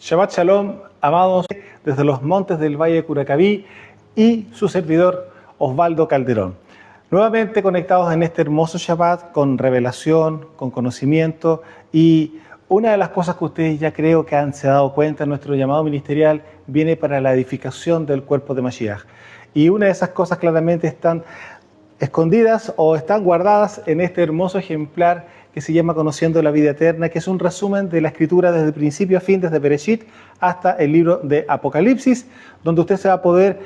Shabbat Shalom, amados, desde los montes del Valle de Curacaví y su servidor Osvaldo Calderón. Nuevamente conectados en este hermoso Shabbat con revelación, con conocimiento, y una de las cosas que ustedes ya creo que se han dado cuenta, nuestro llamado ministerial viene para la edificación del cuerpo de Mashiach. Y una de esas cosas claramente están escondidas o están guardadas en este hermoso ejemplar que se llama Conociendo la Vida Eterna, que es un resumen de la Escritura desde principio a fin, desde Bereshit hasta el libro de Apocalipsis, donde usted se va a poder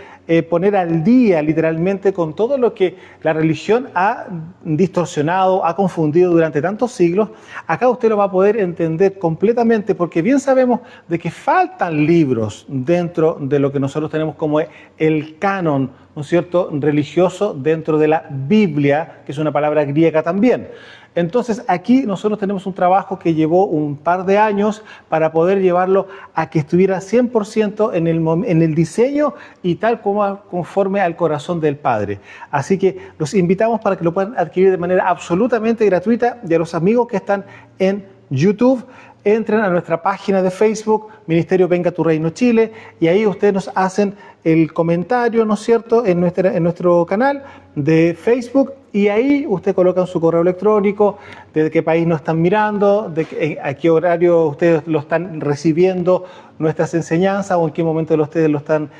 poner al día literalmente con todo lo que la religión ha distorsionado, ha confundido durante tantos siglos. Acá usted lo va a poder entender completamente, porque bien sabemos de que faltan libros dentro de lo que nosotros tenemos como el canon, ¿no es cierto?, religioso dentro de la Biblia, que es una palabra griega también. Entonces aquí nosotros tenemos un trabajo que llevó un par de años para poder llevarlo a que estuviera 100% en el diseño y tal como conforme al corazón del Padre. Así que los invitamos para que lo puedan adquirir de manera absolutamente gratuita, y a los amigos que están en YouTube, entren a nuestra página de Facebook, Ministerio Venga Tu Reino Chile, y ahí ustedes nos hacen el comentario, ¿no es cierto?, en nuestro canal de Facebook, y ahí usted coloca su correo electrónico, desde qué país nos están mirando, a qué horario ustedes lo están recibiendo nuestras enseñanzas, o en qué momento ustedes lo están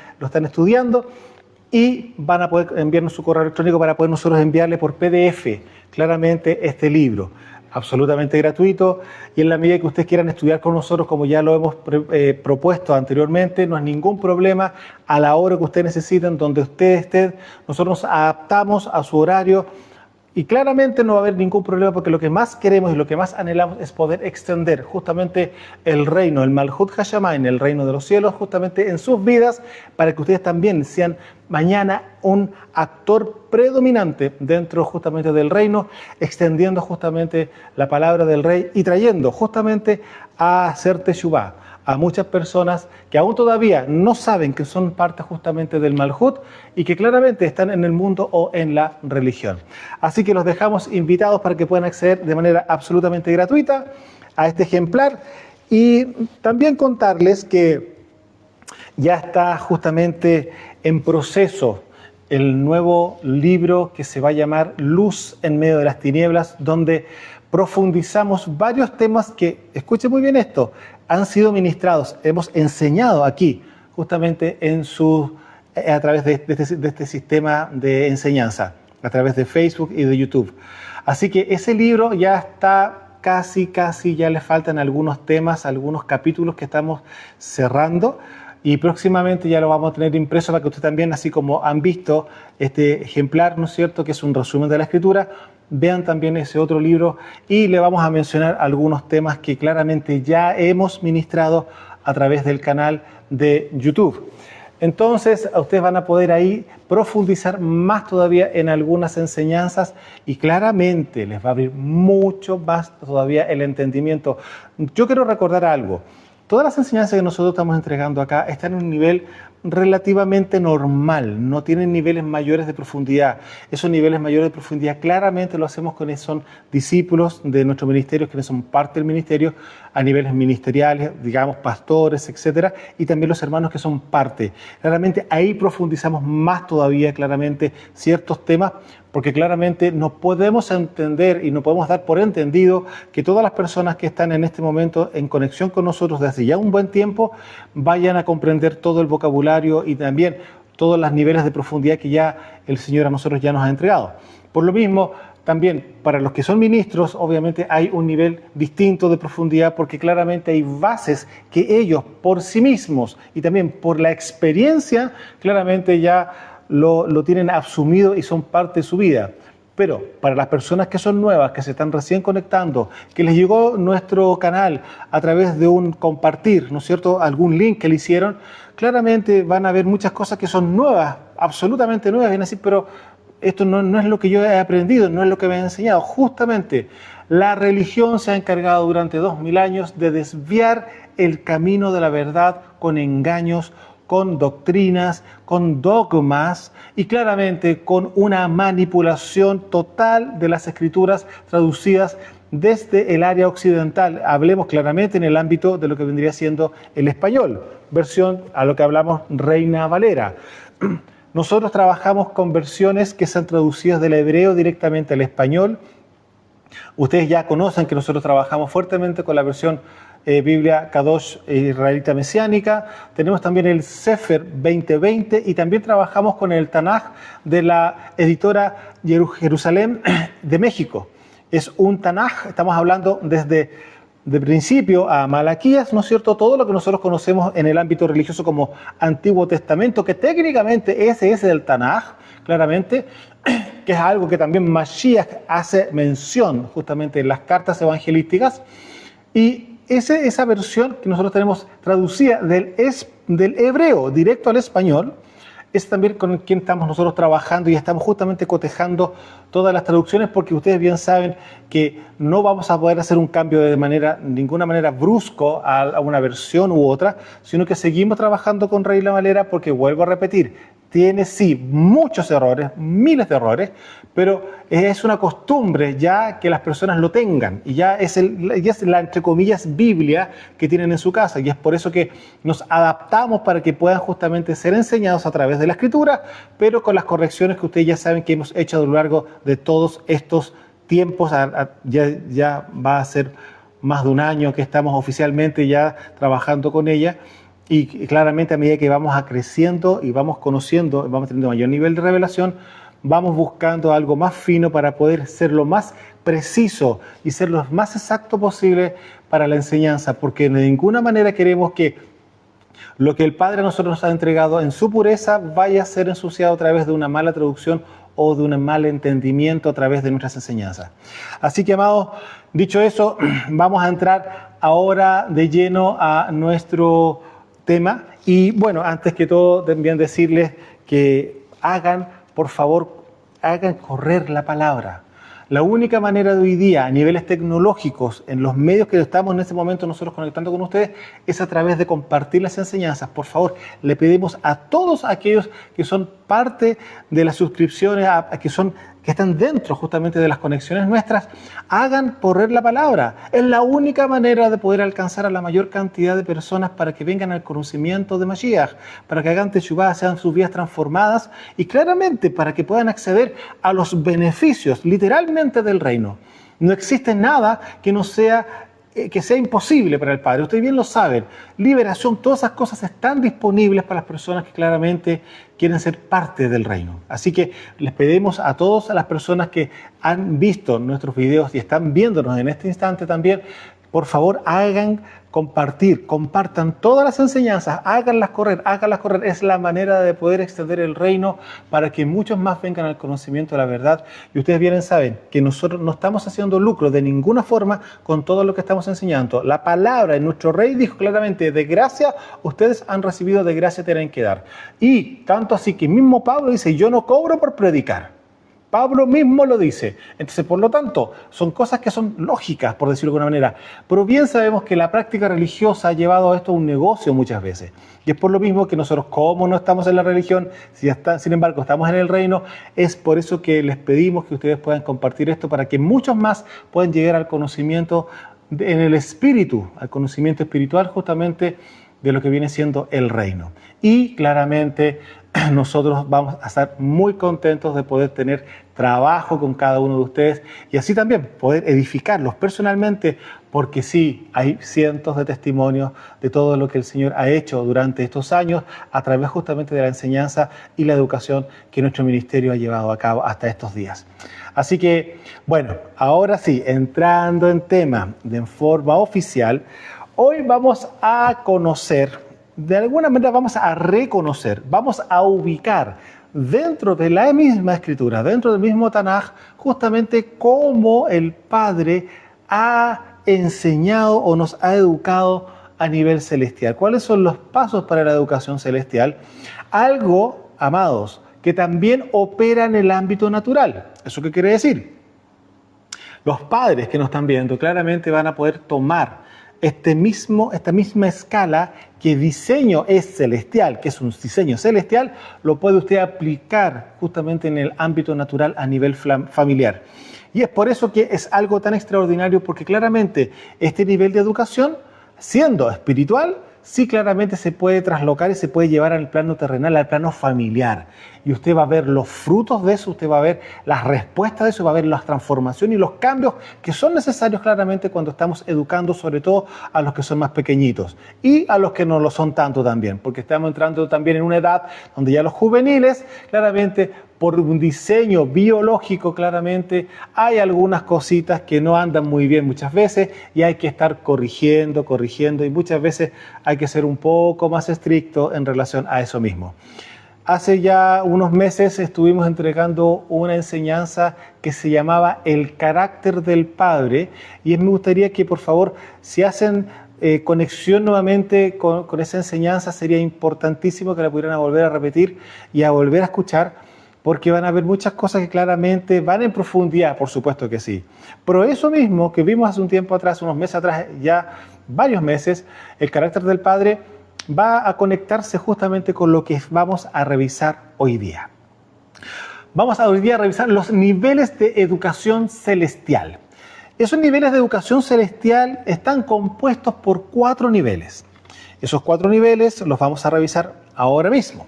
estudiando, y van a poder enviarnos su correo electrónico para poder nosotros enviarle por PDF claramente este libro. Absolutamente gratuito, y en la medida que ustedes quieran estudiar con nosotros, como ya lo hemos propuesto anteriormente, no es ningún problema. A la hora que ustedes necesiten, donde ustedes estén, nosotros nos adaptamos a su horario, y claramente no va a haber ningún problema, porque lo que más queremos y lo que más anhelamos es poder extender justamente el reino, el Malhut Hashamayim, el reino de los cielos, justamente en sus vidas, para que ustedes también sean mañana un actor predominante dentro justamente del reino, extendiendo justamente la palabra del Rey y trayendo justamente a hacer Teshuvah a muchas personas que aún todavía no saben que son parte justamente del Malhut y que claramente están en el mundo o en la religión. Así que los dejamos invitados para que puedan acceder de manera absolutamente gratuita a este ejemplar, y también contarles que ya está justamente en proceso el nuevo libro que se va a llamar Luz en medio de las tinieblas, donde profundizamos varios temas que, escuchen muy bien esto, han sido ministrados, hemos enseñado aquí, justamente a través de este sistema de enseñanza, a través de Facebook y de YouTube. Así que ese libro ya está casi, ya le faltan algunos temas, algunos capítulos que estamos cerrando, y próximamente ya lo vamos a tener impreso para que usted también, así como han visto este ejemplar, ¿no es cierto?, que es un resumen de la Escritura, vean también ese otro libro, y le vamos a mencionar algunos temas que claramente ya hemos ministrado a través del canal de YouTube. Entonces, ustedes van a poder ahí profundizar más todavía en algunas enseñanzas, y claramente les va a abrir mucho más todavía el entendimiento. Yo quiero recordar algo. Todas las enseñanzas que nosotros estamos entregando acá están en un nivel relativamente normal, no tienen niveles mayores de profundidad. Esos niveles mayores de profundidad claramente lo hacemos con son discípulos de nuestro ministerio, quienes son parte del ministerio a niveles ministeriales, digamos pastores, etcétera, y también los hermanos que son parte. Claramente ahí profundizamos más todavía claramente ciertos temas, porque claramente no podemos entender y no podemos dar por entendido que todas las personas que están en este momento en conexión con nosotros desde hace ya un buen tiempo vayan a comprender todo el vocabulario y también todos los niveles de profundidad que ya el Señor a nosotros ya nos ha entregado. Por lo mismo, también para los que son ministros, obviamente hay un nivel distinto de profundidad, porque claramente hay bases que ellos por sí mismos y también por la experiencia claramente ya lo tienen asumido y son parte de su vida. Pero para las personas que son nuevas, que se están recién conectando, que les llegó nuestro canal a través de un compartir, ¿no es cierto?, algún link que le hicieron, claramente van a ver muchas cosas que son nuevas, absolutamente nuevas, y van a decir, pero esto no es lo que yo he aprendido, no es lo que me han enseñado. Justamente la religión se ha encargado durante 2000 años de desviar el camino de la verdad con engaños, con doctrinas, con dogmas y claramente con una manipulación total de las escrituras traducidas desde el área occidental. Hablemos claramente en el ámbito de lo que vendría siendo el español, versión a lo que hablamos Reina Valera. Nosotros trabajamos con versiones que sean traducidas del hebreo directamente al español. Ustedes ya conocen que nosotros trabajamos fuertemente con la versión Biblia Kadosh israelita mesiánica. Tenemos también el Sefer 2020 y también trabajamos con el Tanaj de la editora Jerusalén de México. Es un Tanaj, estamos hablando desde de principio a Malaquías, ¿no es cierto? Todo lo que nosotros conocemos en el ámbito religioso como Antiguo Testamento, que técnicamente ese es el Tanaj, claramente, que es algo que también Mashiach hace mención justamente en las cartas evangelísticas. Y esa versión que nosotros tenemos traducida del hebreo directo al español, es también con quien estamos nosotros trabajando y estamos justamente cotejando todas las traducciones, porque ustedes bien saben que no vamos a poder hacer un cambio de ninguna manera brusco a una versión u otra, sino que seguimos trabajando con Reina Valera porque, vuelvo a repetir, tiene sí muchos errores, miles de errores, pero es una costumbre ya que las personas lo tengan y ya es la, entre comillas, Biblia que tienen en su casa, y es por eso que nos adaptamos para que puedan justamente ser enseñados a través de la Escritura, pero con las correcciones que ustedes ya saben que hemos hecho a lo largo de todos estos tiempos. Ya va a ser más de un año que estamos oficialmente ya trabajando con ella. Y claramente a medida que vamos creciendo y vamos conociendo, vamos teniendo mayor nivel de revelación, vamos buscando algo más fino para poder ser lo más preciso y ser lo más exacto posible para la enseñanza, porque de ninguna manera queremos que lo que el Padre a nosotros nos ha entregado en su pureza vaya a ser ensuciado a través de una mala traducción o de un mal entendimiento a través de nuestras enseñanzas. Así que, amados, dicho eso, vamos a entrar ahora de lleno a nuestro tema. Y bueno, antes que todo, también decirles que por favor, hagan correr la palabra. La única manera de hoy día, a niveles tecnológicos, en los medios que estamos en este momento nosotros conectando con ustedes, es a través de compartir las enseñanzas. Por favor, le pedimos a todos aquellos que son parte de las suscripciones, que están dentro justamente de las conexiones nuestras, hagan correr la palabra. Es la única manera de poder alcanzar a la mayor cantidad de personas para que vengan al conocimiento de Mashiach, para que hagan Teshuvah, sean sus vidas transformadas y claramente para que puedan acceder a los beneficios literalmente del reino. No existe nada que sea imposible para el Padre. Ustedes bien lo saben. Liberación, todas esas cosas están disponibles para las personas que claramente quieren ser parte del reino. Así que les pedimos a todas las personas que han visto nuestros videos y están viéndonos en este instante también, por favor, compartan todas las enseñanzas, háganlas correr. Es la manera de poder extender el reino para que muchos más vengan al conocimiento de la verdad. Y ustedes bien saben que nosotros no estamos haciendo lucro de ninguna forma con todo lo que estamos enseñando. La palabra de nuestro Rey dijo claramente, de gracia ustedes han recibido, de gracia tienen que dar. Y tanto así que mismo Pablo dice, yo no cobro por predicar. Pablo mismo lo dice. Entonces, por lo tanto, son cosas que son lógicas, por decirlo de alguna manera. Pero bien sabemos que la práctica religiosa ha llevado a esto a un negocio muchas veces. Y es por lo mismo que nosotros, como no estamos en la religión, sin embargo estamos en el reino, es por eso que les pedimos que ustedes puedan compartir esto para que muchos más puedan llegar al conocimiento en el espíritu, al conocimiento espiritual justamente de lo que viene siendo el reino. Y claramente nosotros vamos a estar muy contentos de poder tener trabajo con cada uno de ustedes y así también poder edificarlos personalmente, porque sí, hay cientos de testimonios de todo lo que el Señor ha hecho durante estos años a través justamente de la enseñanza y la educación que nuestro ministerio ha llevado a cabo hasta estos días. Así que, bueno, ahora sí, entrando en tema de forma oficial, hoy vamos a conocer, de alguna manera vamos a reconocer, vamos a ubicar dentro de la misma escritura, dentro del mismo Tanaj, justamente cómo el Padre ha enseñado o nos ha educado a nivel celestial. ¿Cuáles son los pasos para la educación celestial? Algo, amados, que también opera en el ámbito natural. ¿Eso qué quiere decir? Los padres que nos están viendo claramente van a poder tomar esta misma escala que diseño es celestial, que es un diseño celestial, lo puede usted aplicar justamente en el ámbito natural a nivel familiar. Y es por eso que es algo tan extraordinario, porque claramente este nivel de educación, siendo espiritual, sí claramente se puede traslocar y se puede llevar al plano terrenal, al plano familiar. Y usted va a ver los frutos de eso, usted va a ver las respuestas de eso, va a ver las transformaciones y los cambios que son necesarios claramente cuando estamos educando, sobre todo a los que son más pequeñitos y a los que no lo son tanto también, porque estamos entrando también en una edad donde ya los juveniles, claramente por un diseño biológico, claramente hay algunas cositas que no andan muy bien muchas veces y hay que estar corrigiendo y muchas veces hay que ser un poco más estricto en relación a eso mismo. Hace ya unos meses estuvimos entregando una enseñanza que se llamaba El carácter del padre, y me gustaría que por favor, si hacen conexión nuevamente con esa enseñanza, sería importantísimo que la pudieran volver a repetir y a volver a escuchar, porque van a ver muchas cosas que claramente van en profundidad, por supuesto que sí. Pero eso mismo que vimos hace un tiempo atrás, unos meses atrás, ya varios meses, el carácter del padre va a conectarse justamente con lo que vamos a revisar hoy día. Vamos hoy día a revisar los niveles de educación celestial. Esos niveles de educación celestial están compuestos por 4 niveles. Esos 4 niveles los vamos a revisar ahora mismo.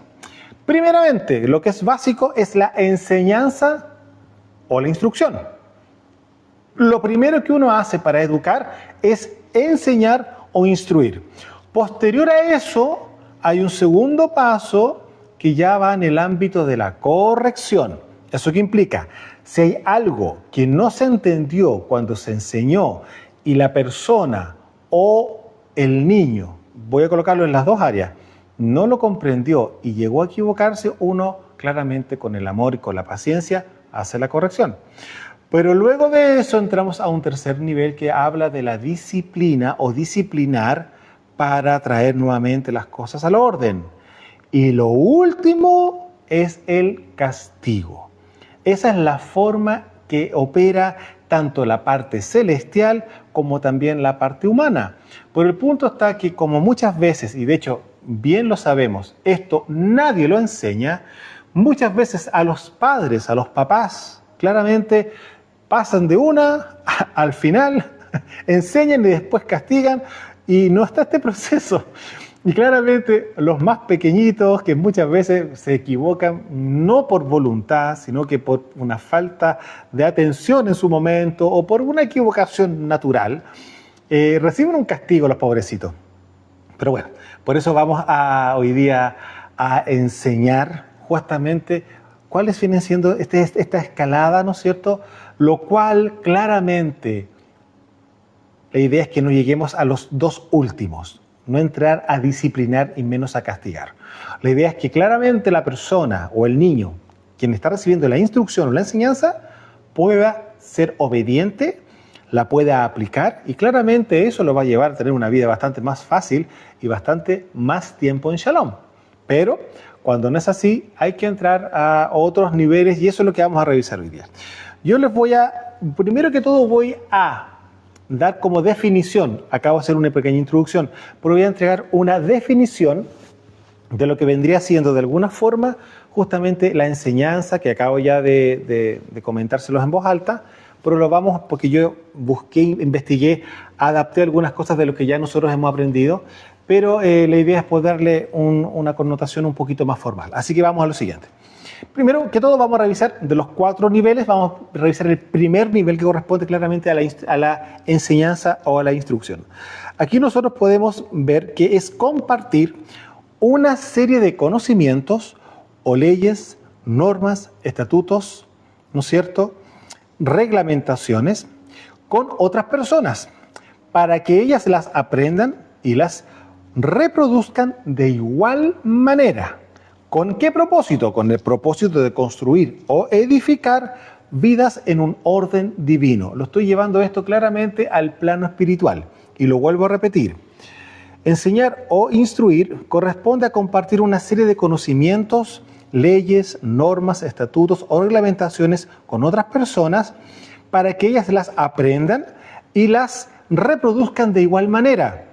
Primeramente, lo que es básico es la enseñanza o la instrucción. Lo primero que uno hace para educar es enseñar o instruir. Posterior a eso, hay un segundo paso que ya va en el ámbito de la corrección. ¿Eso qué implica? Si hay algo que no se entendió cuando se enseñó y la persona o el niño, voy a colocarlo en las dos áreas, no lo comprendió y llegó a equivocarse, uno claramente con el amor y con la paciencia hace la corrección. Pero luego de eso entramos a un tercer nivel que habla de la disciplina o disciplinar para traer nuevamente las cosas al orden. Y lo último es el castigo. Esa es la forma que opera tanto la parte celestial como también la parte humana. Pero el punto está que, como muchas veces, y de hecho bien lo sabemos, esto nadie lo enseña, muchas veces a los padres, a los papás, claramente pasan de una al final, enseñan y después castigan, y no está este proceso. Y claramente los más pequeñitos, que muchas veces se equivocan no por voluntad, sino que por una falta de atención en su momento o por una equivocación natural, reciben un castigo los pobrecitos. Pero bueno, por eso vamos hoy día a enseñar justamente cuáles vienen siendo esta escalada, ¿no es cierto? Lo cual claramente la idea es que no lleguemos a los 2 últimos, no entrar a disciplinar y menos a castigar. La idea es que claramente la persona o el niño, quien está recibiendo la instrucción o la enseñanza, pueda ser obediente, la pueda aplicar y claramente eso lo va a llevar a tener una vida bastante más fácil y bastante más tiempo en Shalom. Pero cuando no es así, hay que entrar a otros niveles y eso es lo que vamos a revisar hoy día. Yo les primero que todo voy a dar como definición, acabo de hacer una pequeña introducción, pero voy a entregar una definición de lo que vendría siendo de alguna forma justamente la enseñanza que acabo ya de comentárselos en voz alta, pero lo vamos, porque yo busqué, investigué, adapté algunas cosas de lo que ya nosotros hemos aprendido, pero la idea es poder darle una connotación un poquito más formal. Así que vamos a lo siguiente. Primero que todo vamos a revisar de los 4 niveles, vamos a revisar el primer nivel que corresponde claramente a la enseñanza o a la instrucción. Aquí nosotros podemos ver que es compartir una serie de conocimientos o leyes, normas, estatutos, ¿no es cierto?, reglamentaciones con otras personas para que ellas las aprendan y las reproduzcan de igual manera. ¿Con qué propósito? Con el propósito de construir o edificar vidas en un orden divino. Lo estoy llevando esto claramente al plano espiritual y lo vuelvo a repetir. Enseñar o instruir corresponde a compartir una serie de conocimientos, leyes, normas, estatutos o reglamentaciones con otras personas para que ellas las aprendan y las reproduzcan de igual manera,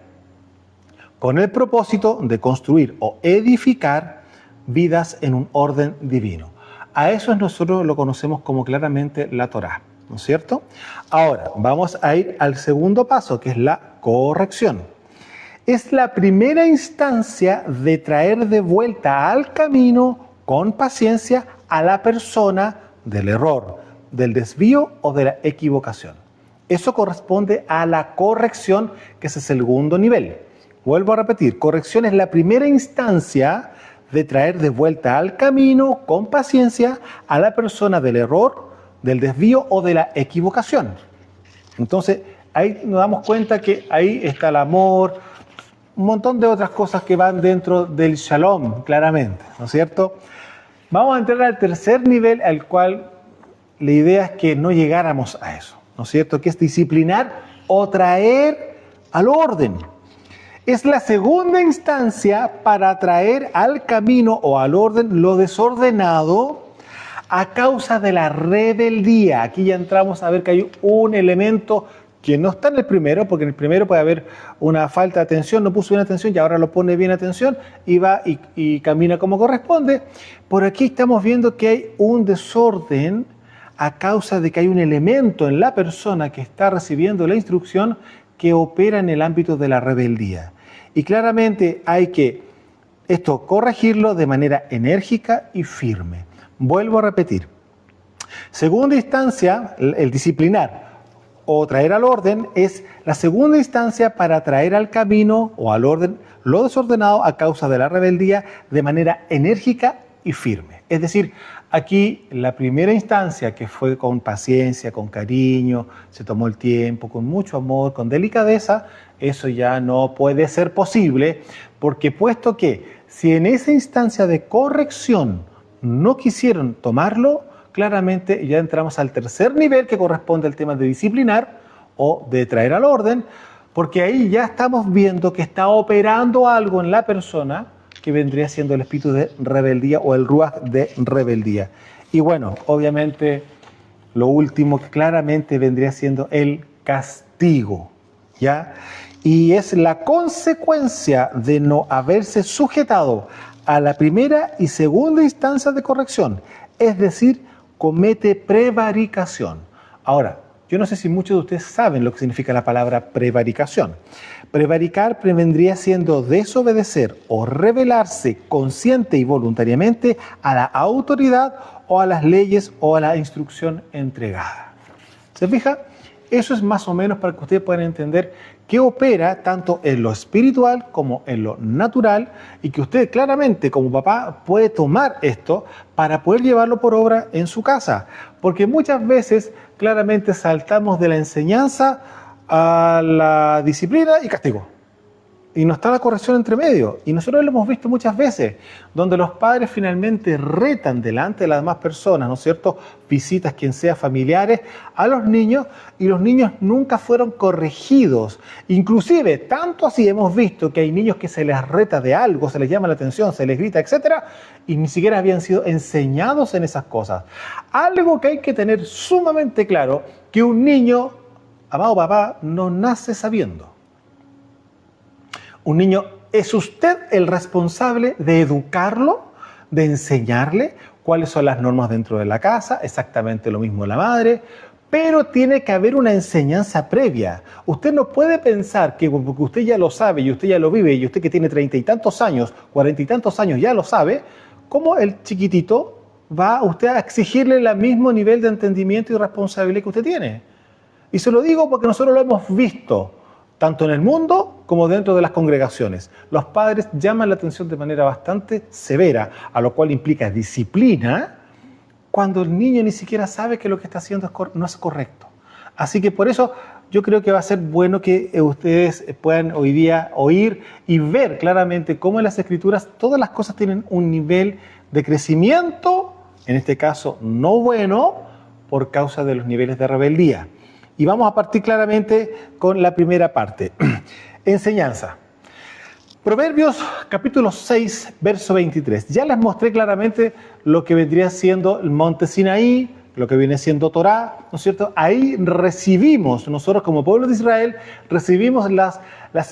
con el propósito de construir o edificar vidas en un orden divino. A eso nosotros lo conocemos como claramente la Torá. ¿no es cierto? Ahora, vamos a ir al segundo paso, que es la corrección. Es la primera instancia de traer de vuelta al camino con paciencia a la persona del error, del desvío o de la equivocación. Eso corresponde a la corrección, que es el segundo nivel. Vuelvo a repetir, corrección es la primera instancia de traer de vuelta al camino con paciencia a la persona del error, del desvío o de la equivocación. Entonces, ahí nos damos cuenta que ahí está el amor, un montón de otras cosas que van dentro del shalom, claramente, ¿no es cierto? Vamos a entrar al tercer nivel, al cual la idea es que no llegáramos a eso, ¿no es cierto? Que es disciplinar o traer al orden. Es la segunda instancia para traer al camino o al orden lo desordenado a causa de la rebeldía. Aquí ya entramos a ver que hay un elemento que no está en el primero, porque en el primero puede haber una falta de atención, no puso bien atención y ahora lo pone bien atención y va y camina como corresponde. Por aquí estamos viendo que hay un desorden a causa de que hay un elemento en la persona que está recibiendo la instrucción que opera en el ámbito de la rebeldía. Y claramente hay que esto corregirlo de manera enérgica y firme. Vuelvo a repetir. Segunda instancia, el disciplinar o traer al orden es la segunda instancia para traer al camino o al orden lo desordenado a causa de la rebeldía de manera enérgica y firme. Es decir, aquí la primera instancia, que fue con paciencia, con cariño, se tomó el tiempo, con mucho amor, con delicadeza, eso ya no puede ser posible, porque puesto que si en esa instancia de corrección no quisieron tomarlo, claramente ya entramos al tercer nivel, que corresponde al tema de disciplinar o de traer al orden, porque ahí ya estamos viendo que está operando algo en la persona que vendría siendo el espíritu de rebeldía o el ruaj de rebeldía. Y bueno, obviamente lo último claramente vendría siendo el castigo, ¿ya? Y es la consecuencia de no haberse sujetado a la primera y segunda instancia de corrección, es decir, comete prevaricación. Ahora, yo no sé si muchos de ustedes saben lo que significa la palabra prevaricación. Prevaricar vendría siendo desobedecer o rebelarse consciente y voluntariamente a la autoridad o a las leyes o a la instrucción entregada. ¿Se fija? Eso es más o menos para que ustedes puedan entender que opera tanto en lo espiritual como en lo natural y que usted claramente como papá puede tomar esto para poder llevarlo por obra en su casa. Porque muchas veces claramente saltamos de la enseñanza a la disciplina y castigo. Y no está la corrección entre medio. Y nosotros lo hemos visto muchas veces, donde los padres finalmente retan delante de las demás personas, ¿no es cierto? Visitas, quien sea, familiares, a los niños, y los niños nunca fueron corregidos. Inclusive, tanto así hemos visto que hay niños que se les reta de algo, se les llama la atención, se les grita, etcétera, y ni siquiera habían sido enseñados en esas cosas. Algo que hay que tener sumamente claro, que un niño, amado papá, no nace sabiendo. Un niño, es usted el responsable de educarlo, de enseñarle cuáles son las normas dentro de la casa, exactamente lo mismo la madre, pero tiene que haber una enseñanza previa. Usted no puede pensar que porque usted ya lo sabe y usted ya lo vive y usted que tiene 30 y tantos años, 40 y tantos años ya lo sabe, ¿cómo el chiquitito va usted a exigirle el mismo nivel de entendimiento y responsabilidad que usted tiene? Y se lo digo porque nosotros lo hemos visto, tanto en el mundo como dentro de las congregaciones. Los padres llaman la atención de manera bastante severa, a lo cual implica disciplina, cuando el niño ni siquiera sabe que lo que está haciendo no es correcto. Así que por eso yo creo que va a ser bueno que ustedes puedan hoy día oír y ver claramente cómo en las Escrituras todas las cosas tienen un nivel de crecimiento, en este caso no bueno, por causa de los niveles de rebeldía. Y vamos a partir claramente con la primera parte. Enseñanza. Proverbios capítulo 6, verso 23. Ya les mostré claramente lo que vendría siendo el monte Sinaí, lo que viene siendo Torá, ¿no es cierto? Ahí recibimos, nosotros como pueblo de Israel, recibimos las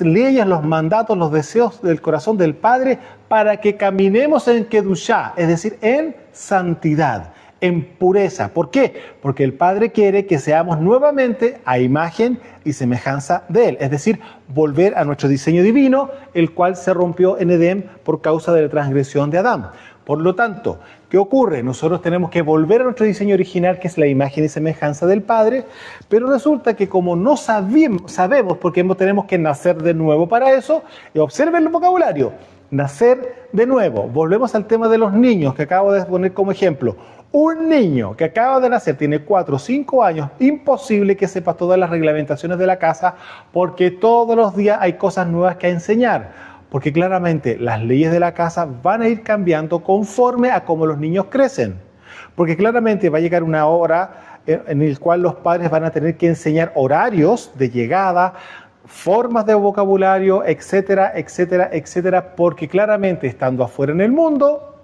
leyes, los mandatos, los deseos del corazón del Padre para que caminemos en Kedushá, es decir, en santidad, en pureza. ¿Por qué? Porque el Padre quiere que seamos nuevamente a imagen y semejanza de Él. Es decir, volver a nuestro diseño divino, el cual se rompió en Edén por causa de la transgresión de Adán. Por lo tanto, ¿qué ocurre? Nosotros tenemos que volver a nuestro diseño original, que es la imagen y semejanza del Padre, pero resulta que como no sabemos, porque tenemos que nacer de nuevo para eso, y observen el vocabulario, nacer de nuevo. Volvemos al tema de los niños, que acabo de poner como ejemplo. Un niño que acaba de nacer, tiene 4 o 5 años, imposible que sepa todas las reglamentaciones de la casa, porque todos los días hay cosas nuevas que enseñar. Porque claramente las leyes de la casa van a ir cambiando conforme a cómo los niños crecen. Porque claramente va a llegar una hora en la cual los padres van a tener que enseñar horarios de llegada, formas de vocabulario, etcétera, etcétera, etcétera. Porque claramente estando afuera en el mundo,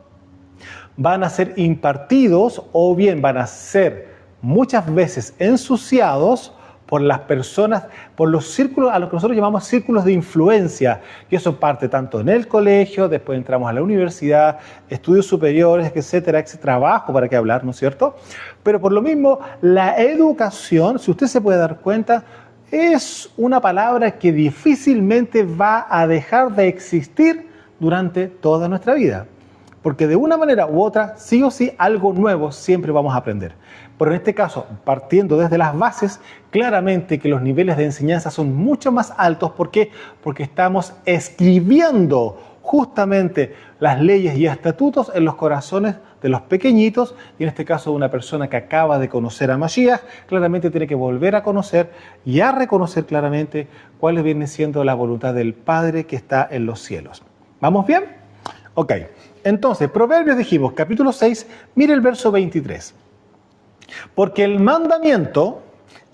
van a ser impartidos o bien van a ser muchas veces ensuciados por las personas, por los círculos, a lo que nosotros llamamos círculos de influencia, que eso parte tanto en el colegio, después entramos a la universidad, estudios superiores, etcétera, etcétera, trabajo, para qué hablar, ¿no es cierto? Pero por lo mismo, la educación, si usted se puede dar cuenta, es una palabra que difícilmente va a dejar de existir durante toda nuestra vida. Porque de una manera u otra, sí o sí, algo nuevo siempre vamos a aprender. Pero en este caso, partiendo desde las bases, claramente que los niveles de enseñanza son mucho más altos. ¿Por qué? Porque estamos escribiendo justamente las leyes y estatutos en los corazones de los pequeñitos, y en este caso una persona que acaba de conocer a Mashiach, claramente tiene que volver a conocer y a reconocer claramente cuál viene siendo la voluntad del Padre que está en los cielos. ¿Vamos bien? Ok. Entonces, Proverbios dijimos, capítulo 6, mire el verso 23. Porque el mandamiento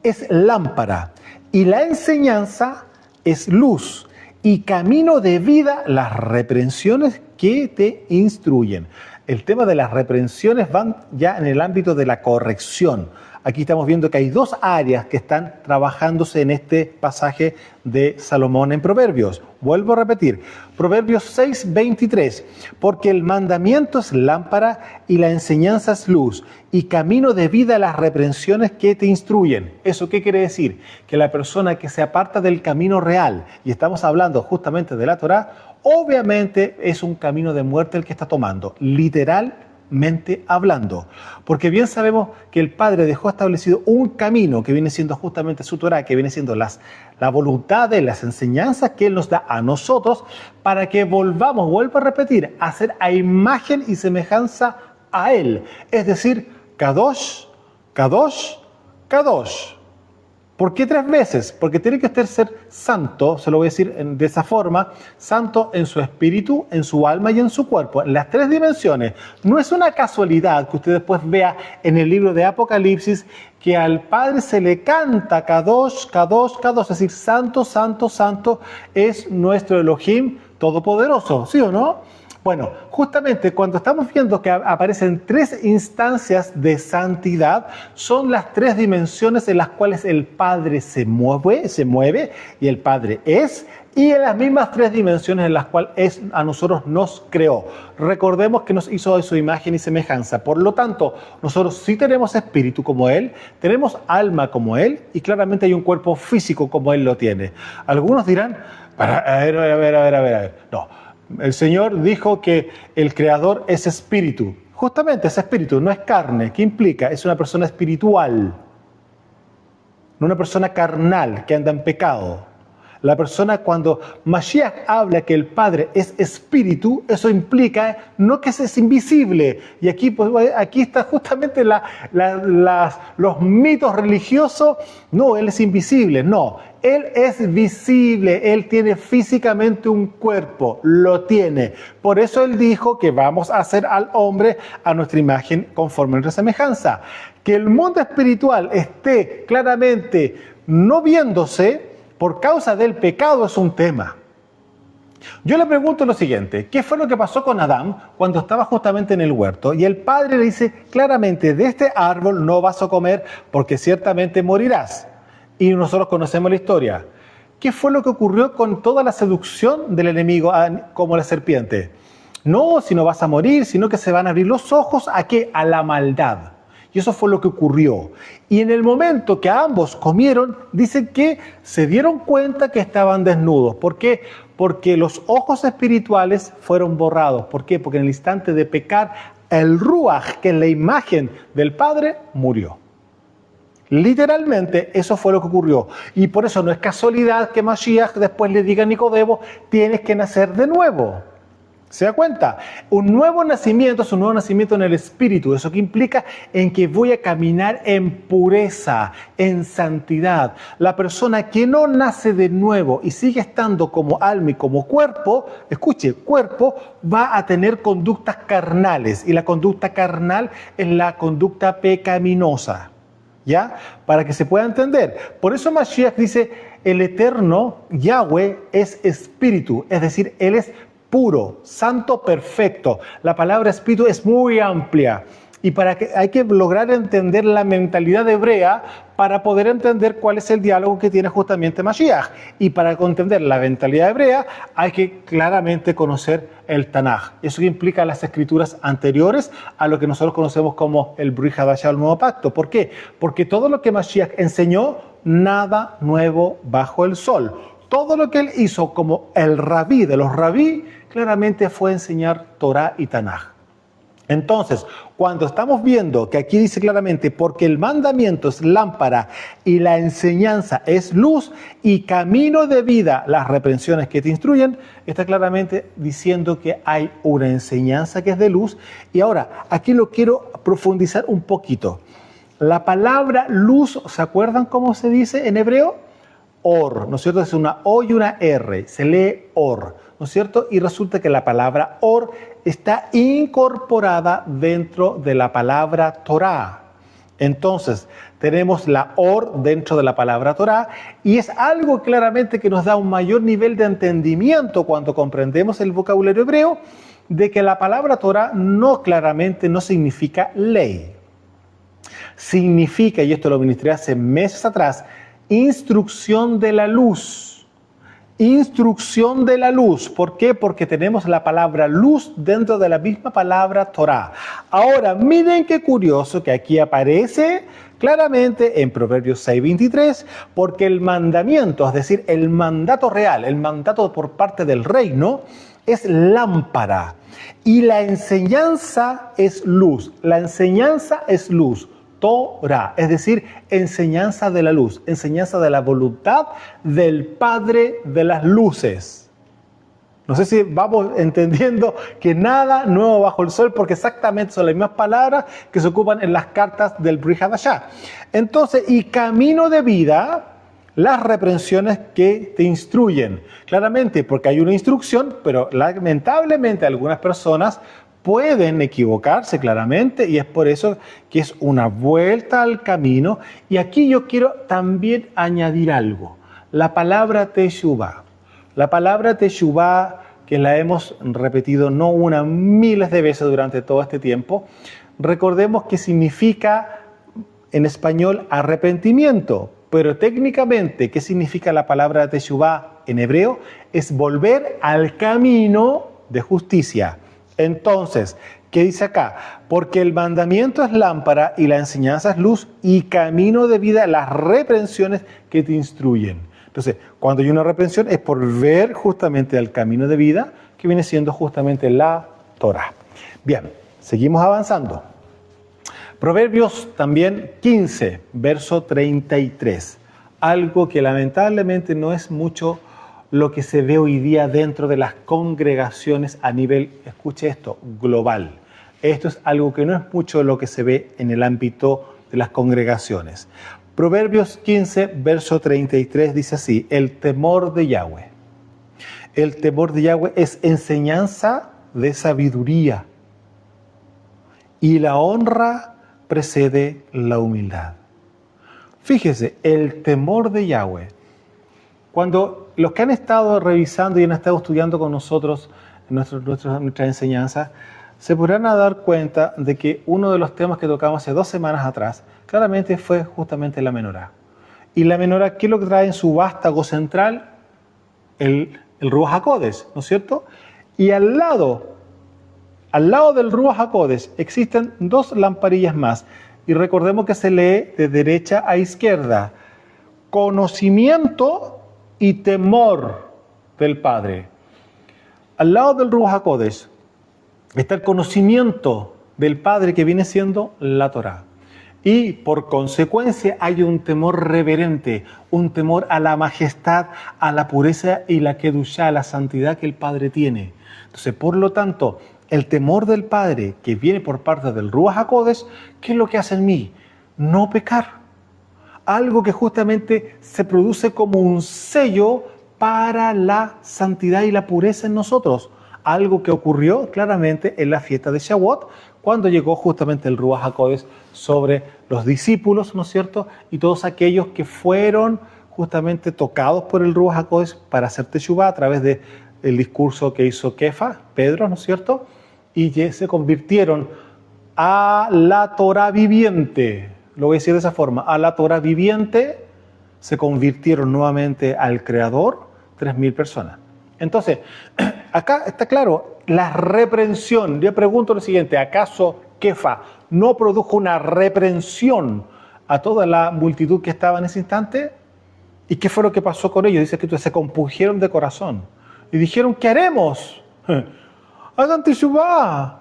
es lámpara y la enseñanza es luz y camino de vida las reprensiones que te instruyen. El tema de las reprensiones van ya en el ámbito de la corrección. Aquí estamos viendo que hay 2 áreas que están trabajándose en este pasaje de Salomón en Proverbios. Vuelvo a repetir, Proverbios 6, 23. Porque el mandamiento es lámpara y la enseñanza es luz y camino de vida las reprensiones que te instruyen. ¿Eso qué quiere decir? Que la persona que se aparta del camino real, y estamos hablando justamente de la Torá, obviamente es un camino de muerte el que está tomando, literalmente hablando. Porque bien sabemos que el Padre dejó establecido un camino que viene siendo justamente su Torá, que viene siendo la voluntad de las enseñanzas que Él nos da a nosotros para que volvamos, vuelvo a repetir, a ser a imagen y semejanza a Él. Es decir, Kadosh, Kadosh, Kadosh. ¿Por qué 3 veces? Porque tiene que usted ser santo, se lo voy a decir de esa forma, santo en su espíritu, en su alma y en su cuerpo, en las 3 dimensiones. No es una casualidad que usted después vea en el libro de Apocalipsis que al Padre se le canta Kadosh, Kadosh, Kadosh, es decir, santo, santo, santo es nuestro Elohim todopoderoso, ¿sí o no? Bueno, justamente cuando estamos viendo que aparecen 3 instancias de santidad, son las 3 dimensiones en las cuales el Padre se mueve y el Padre es, y en las mismas 3 dimensiones en las cuales a nosotros nos creó. Recordemos que nos hizo de su imagen y semejanza. Por lo tanto, nosotros sí tenemos espíritu como Él, tenemos alma como Él, y claramente hay un cuerpo físico como Él lo tiene. Algunos dirán, a ver, no. El Señor dijo que el Creador es espíritu. Justamente es espíritu, no es carne. ¿Qué implica? Es una persona espiritual, no una persona carnal que anda en pecado. La persona, cuando Mashiach habla que el Padre es espíritu, eso implica no que es invisible. Y aquí, aquí está justamente los mitos religiosos. No, Él es invisible. No, Él es visible. Él tiene físicamente un cuerpo. Lo tiene. Por eso Él dijo que vamos a hacer al hombre a nuestra imagen conforme a nuestra semejanza. Que el mundo espiritual esté claramente no viéndose por causa del pecado es un tema. Yo le pregunto lo siguiente, ¿qué fue lo que pasó con Adán cuando estaba justamente en el huerto? Y el Padre le dice claramente, de este árbol no vas a comer porque ciertamente morirás. Y nosotros conocemos la historia. ¿Qué fue lo que ocurrió con toda la seducción del enemigo como la serpiente? No, si no vas a morir, sino que se van a abrir los ojos ¿a qué? A la maldad. Y eso fue lo que ocurrió. Y en el momento que ambos comieron, dicen que se dieron cuenta que estaban desnudos. ¿Por qué? Porque los ojos espirituales fueron borrados. ¿Por qué? Porque en el instante de pecar, el Ruach, que es la imagen del Padre, murió. Literalmente eso fue lo que ocurrió. Y por eso no es casualidad que Mashiach después le diga a Nicodemo, tienes que nacer de nuevo. ¿Se da cuenta? Un nuevo nacimiento es un nuevo nacimiento en el espíritu. Eso que implica en que voy a caminar en pureza, en santidad. La persona que no nace de nuevo y sigue estando como alma y como cuerpo, escuche, cuerpo, va a tener conductas carnales. Y la conducta carnal es la conducta pecaminosa. ¿Ya? Para que se pueda entender. Por eso Mashiach dice, el eterno Yahweh es espíritu. Es decir, Él es puro, santo, perfecto. La palabra espíritu es muy amplia y hay que lograr entender la mentalidad hebrea para poder entender cuál es el diálogo que tiene justamente Mashiach. Y para entender la mentalidad hebrea hay que claramente conocer el Tanaj. Eso implica las escrituras anteriores a lo que nosotros conocemos como el Brit Hadashah, el Nuevo Pacto. ¿Por qué? Porque todo lo que Mashiach enseñó, nada nuevo bajo el sol. Todo lo que él hizo como el rabí de los rabí, claramente fue enseñar Torah y Tanaj. Entonces, cuando estamos viendo que aquí dice claramente, porque el mandamiento es lámpara y la enseñanza es luz y camino de vida, las reprensiones que te instruyen, está claramente diciendo que hay una enseñanza que es de luz. Y ahora, aquí lo quiero profundizar un poquito. La palabra luz, ¿se acuerdan cómo se dice en hebreo? Or, ¿no es cierto? Es una O y una R, se lee or, ¿no es cierto? Y resulta que la palabra or está incorporada dentro de la palabra Torah. Entonces, tenemos la or dentro de la palabra Torah y es algo claramente que nos da un mayor nivel de entendimiento cuando comprendemos el vocabulario hebreo de que la palabra Torah no claramente no significa ley. Significa, y esto lo ministré hace meses atrás, instrucción de la luz. Instrucción de la luz. ¿Por qué? Porque tenemos la palabra luz dentro de la misma palabra Torah. Ahora, miren qué curioso que aquí aparece claramente en Proverbios 6:23, porque el mandamiento, es decir, el mandato real, el mandato por parte del reino, es lámpara. Y la enseñanza es luz. La enseñanza es luz. Torah, es decir, enseñanza de la luz, enseñanza de la voluntad del Padre de las luces. No sé si vamos entendiendo que nada nuevo bajo el sol, porque exactamente son las mismas palabras que se ocupan en las cartas del Brit Hadashah. Entonces, y camino de vida, las reprensiones que te instruyen. Claramente, porque hay una instrucción, pero lamentablemente algunas personas pueden equivocarse claramente y es por eso que es una vuelta al camino. Y aquí yo quiero también añadir algo. La palabra teshuvah. La palabra teshuvah, que la hemos repetido no una, miles de veces durante todo este tiempo, recordemos que significa en español arrepentimiento, pero técnicamente, ¿qué significa la palabra teshuvah en hebreo? Es volver al camino de justicia. Entonces, ¿qué dice acá? Porque el mandamiento es lámpara y la enseñanza es luz y camino de vida, las reprensiones que te instruyen. Entonces, cuando hay una reprensión es por ver justamente el camino de vida que viene siendo justamente la Torah. Bien, seguimos avanzando. Proverbios también 15, verso 33. Algo que lamentablemente no es mucho lo que se ve hoy día dentro de las congregaciones a nivel, escuche esto, global. Esto es algo que no es mucho lo que se ve en el ámbito de las congregaciones. Proverbios 15, verso 33 dice así, el temor de Yahweh. El temor de Yahweh es enseñanza de sabiduría y la honra precede la humildad. Fíjese, el temor de Yahweh. Cuando los que han estado revisando y han estado estudiando con nosotros nuestra enseñanza, se podrán dar cuenta de que uno de los temas que tocamos hace 2 semanas atrás, claramente fue justamente la menorá. Y la menorá, ¿qué es lo que trae en su vástago central? El Ruach HaKodesh, ¿no es cierto? Y al lado, Al lado del Ruach HaKodesh existen 2 lamparillas más. Y recordemos que se lee de derecha a izquierda. Conocimiento y temor del Padre. Al lado del Ruach HaKodesh está el conocimiento del Padre, que viene siendo la Torá. Y por consecuencia hay un temor reverente, un temor a la majestad, a la pureza y la kedushá, a la santidad que el Padre tiene. Entonces, por lo tanto, el temor del Padre que viene por parte del Ruach HaKodesh, ¿qué es lo que hace en mí? No pecar. Algo que justamente se produce como un sello para la santidad y la pureza en nosotros. Algo que ocurrió claramente en la fiesta de Shavuot, cuando llegó justamente el Ruach HaKodesh sobre los discípulos, ¿no es cierto? Y todos aquellos que fueron justamente tocados por el Ruach HaKodesh para hacer Teshuvah a través del discurso que hizo Kefa, Pedro, ¿no es cierto? Y se convirtieron a la Torá viviente. Lo voy a decir de esa forma. A la Torá viviente se convirtieron nuevamente al Creador 3.000 personas. Entonces, acá está claro, la reprensión. Yo pregunto lo siguiente, ¿acaso Kefa no produjo una reprensión a toda la multitud que estaba en ese instante? ¿Y qué fue lo que pasó con ellos? Dice que se compungieron de corazón y dijeron, ¿qué haremos? Hagan teshuvá.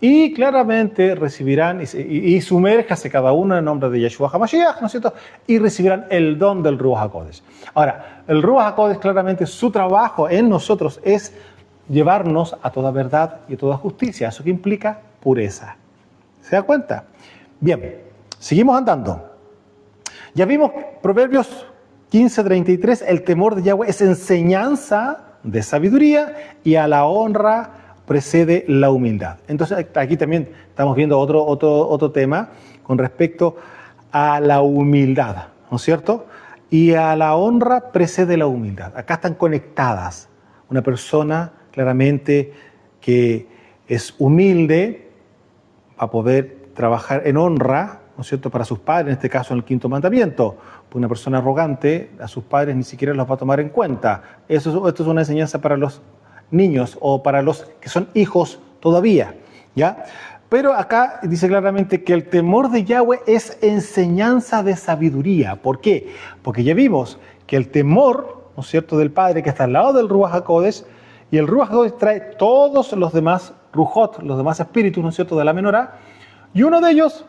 Y claramente recibirán, y sumérjase cada uno en el nombre de Yeshua HaMashiach, ¿no es cierto? Y recibirán el don del Ruach HaKodesh. Ahora, el Ruach HaKodesh claramente su trabajo en nosotros es llevarnos a toda verdad y a toda justicia. Eso que implica pureza. ¿Se da cuenta? Bien, seguimos andando. Ya vimos Proverbios 15:33, el temor de Yahweh es enseñanza de sabiduría y a la honra precede la humildad. Entonces aquí también estamos viendo otro tema con respecto a la humildad, ¿no es cierto? Y a la honra precede la humildad. Acá están conectadas. Una persona claramente que es humilde va a poder trabajar en honra, ¿no es cierto?, para sus padres, en este caso en el 5.º mandamiento. Una persona arrogante a sus padres ni siquiera los va a tomar en cuenta. Esto es una enseñanza para los niños o para los que son hijos todavía, ¿ya? Pero acá dice claramente que el temor de Yahweh es enseñanza de sabiduría. ¿Por qué? Porque ya vimos que el temor, ¿no es cierto?, del Padre que está al lado del Ruach HaKodesh, y el Ruach HaKodesh trae todos los demás Rujot, los demás espíritus, ¿no es cierto?, de la menorá, y uno de ellos,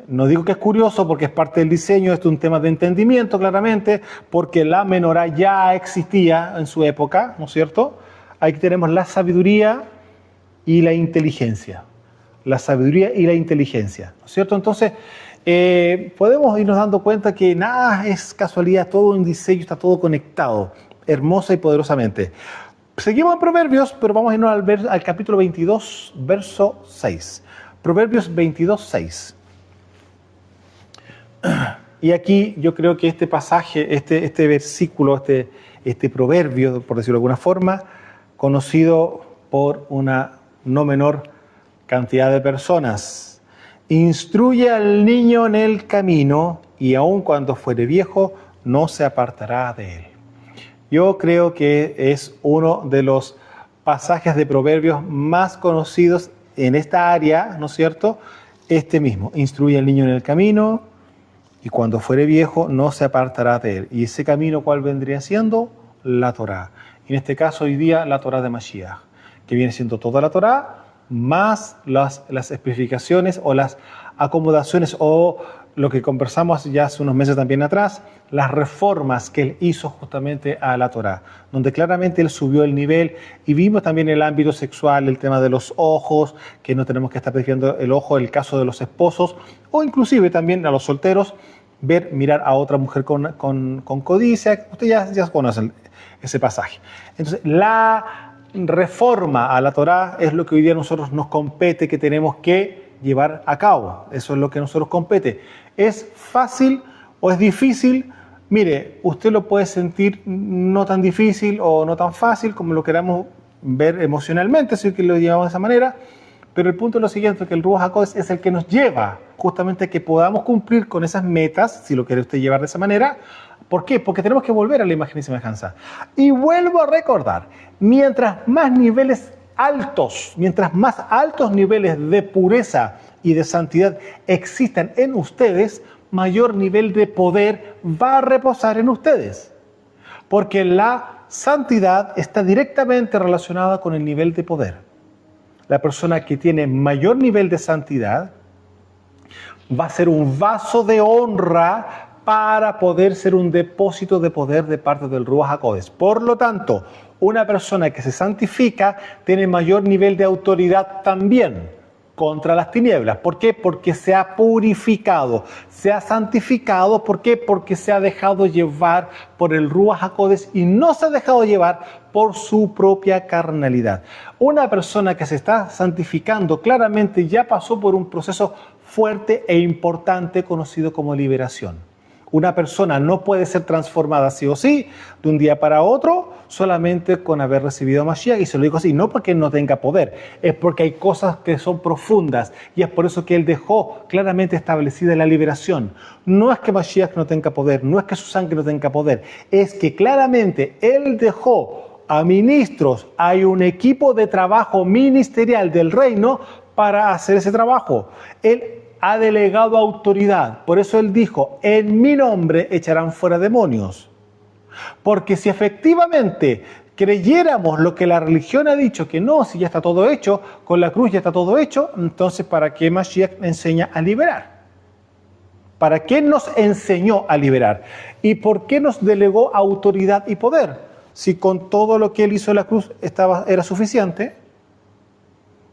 no digo que es curioso porque es parte del diseño, esto es un tema de entendimiento claramente, porque la menorá ya existía en su época, ¿no es cierto? Ahí tenemos la sabiduría y la inteligencia. La sabiduría y la inteligencia, ¿no es cierto? Entonces, podemos irnos dando cuenta que nada es casualidad, todo un diseño, está todo conectado, hermosa y poderosamente. Seguimos en Proverbios, pero vamos a irnos al capítulo 22, verso 6. Proverbios 22, 6. Y aquí yo creo que este pasaje, este versículo, este proverbio, por decirlo de alguna forma, conocido por una no menor cantidad de personas. Instruye al niño en el camino y aun cuando fuere viejo no se apartará de él. Yo creo que es uno de los pasajes de proverbios más conocidos en esta área, ¿no es cierto? Este mismo, instruye al niño en el camino y cuando fuere viejo no se apartará de él. ¿Y ese camino cuál vendría siendo? La Torá. En este caso hoy día la Torá de Mashiach, que viene siendo toda la Torá, más las especificaciones o las acomodaciones o lo que conversamos ya hace unos meses también atrás, las reformas que él hizo justamente a la Torá, donde claramente él subió el nivel y vimos también el ámbito sexual, el tema de los ojos, que no tenemos que estar desviando el ojo, el caso de los esposos o inclusive también a los solteros, mirar a otra mujer con codicia. Ustedes ya conocen ese pasaje. Entonces, la reforma a la Torá es lo que hoy día a nosotros nos compete, que tenemos que llevar a cabo. Eso es lo que a nosotros compete. ¿Es fácil o es difícil? Mire, usted lo puede sentir no tan difícil o no tan fácil como lo queramos ver emocionalmente, si es que lo llevamos de esa manera, pero el punto es lo siguiente, que el Ruach HaKodesh es el que nos lleva justamente a que podamos cumplir con esas metas, si lo quiere usted llevar de esa manera. ¿Por qué? Porque tenemos que volver a la imagen y semejanza. Y vuelvo a recordar, mientras más niveles altos, mientras más altos niveles de pureza y de santidad existan en ustedes, mayor nivel de poder va a reposar en ustedes. Porque la santidad está directamente relacionada con el nivel de poder. La persona que tiene mayor nivel de santidad va a ser un vaso de honra para poder ser un depósito de poder de parte del Ruach HaKodesh. Por lo tanto, una persona que se santifica tiene mayor nivel de autoridad también contra las tinieblas. ¿Por qué? Porque se ha purificado, se ha santificado. ¿Por qué? Porque se ha dejado llevar por el Ruach HaKodesh y no se ha dejado llevar por su propia carnalidad. Una persona que se está santificando claramente ya pasó por un proceso fuerte e importante conocido como liberación. Una persona no puede ser transformada sí o sí de un día para otro solamente con haber recibido a Mashiach. Y se lo digo así, no porque no tenga poder, es porque hay cosas que son profundas y es por eso que Él dejó claramente establecida la liberación. No es que Mashiach no tenga poder, no es que su sangre no tenga poder, es que claramente Él dejó a ministros, hay un equipo de trabajo ministerial del reino para hacer ese trabajo. Él ha delegado autoridad. Por eso Él dijo, en mi nombre echarán fuera demonios. Porque si efectivamente creyéramos lo que la religión ha dicho, que no, si ya está todo hecho, con la cruz ya está todo hecho, entonces ¿para qué Mashiach enseña a liberar? ¿Para qué nos enseñó a liberar? ¿Y por qué nos delegó autoridad y poder? Si con todo lo que Él hizo en la cruz era suficiente.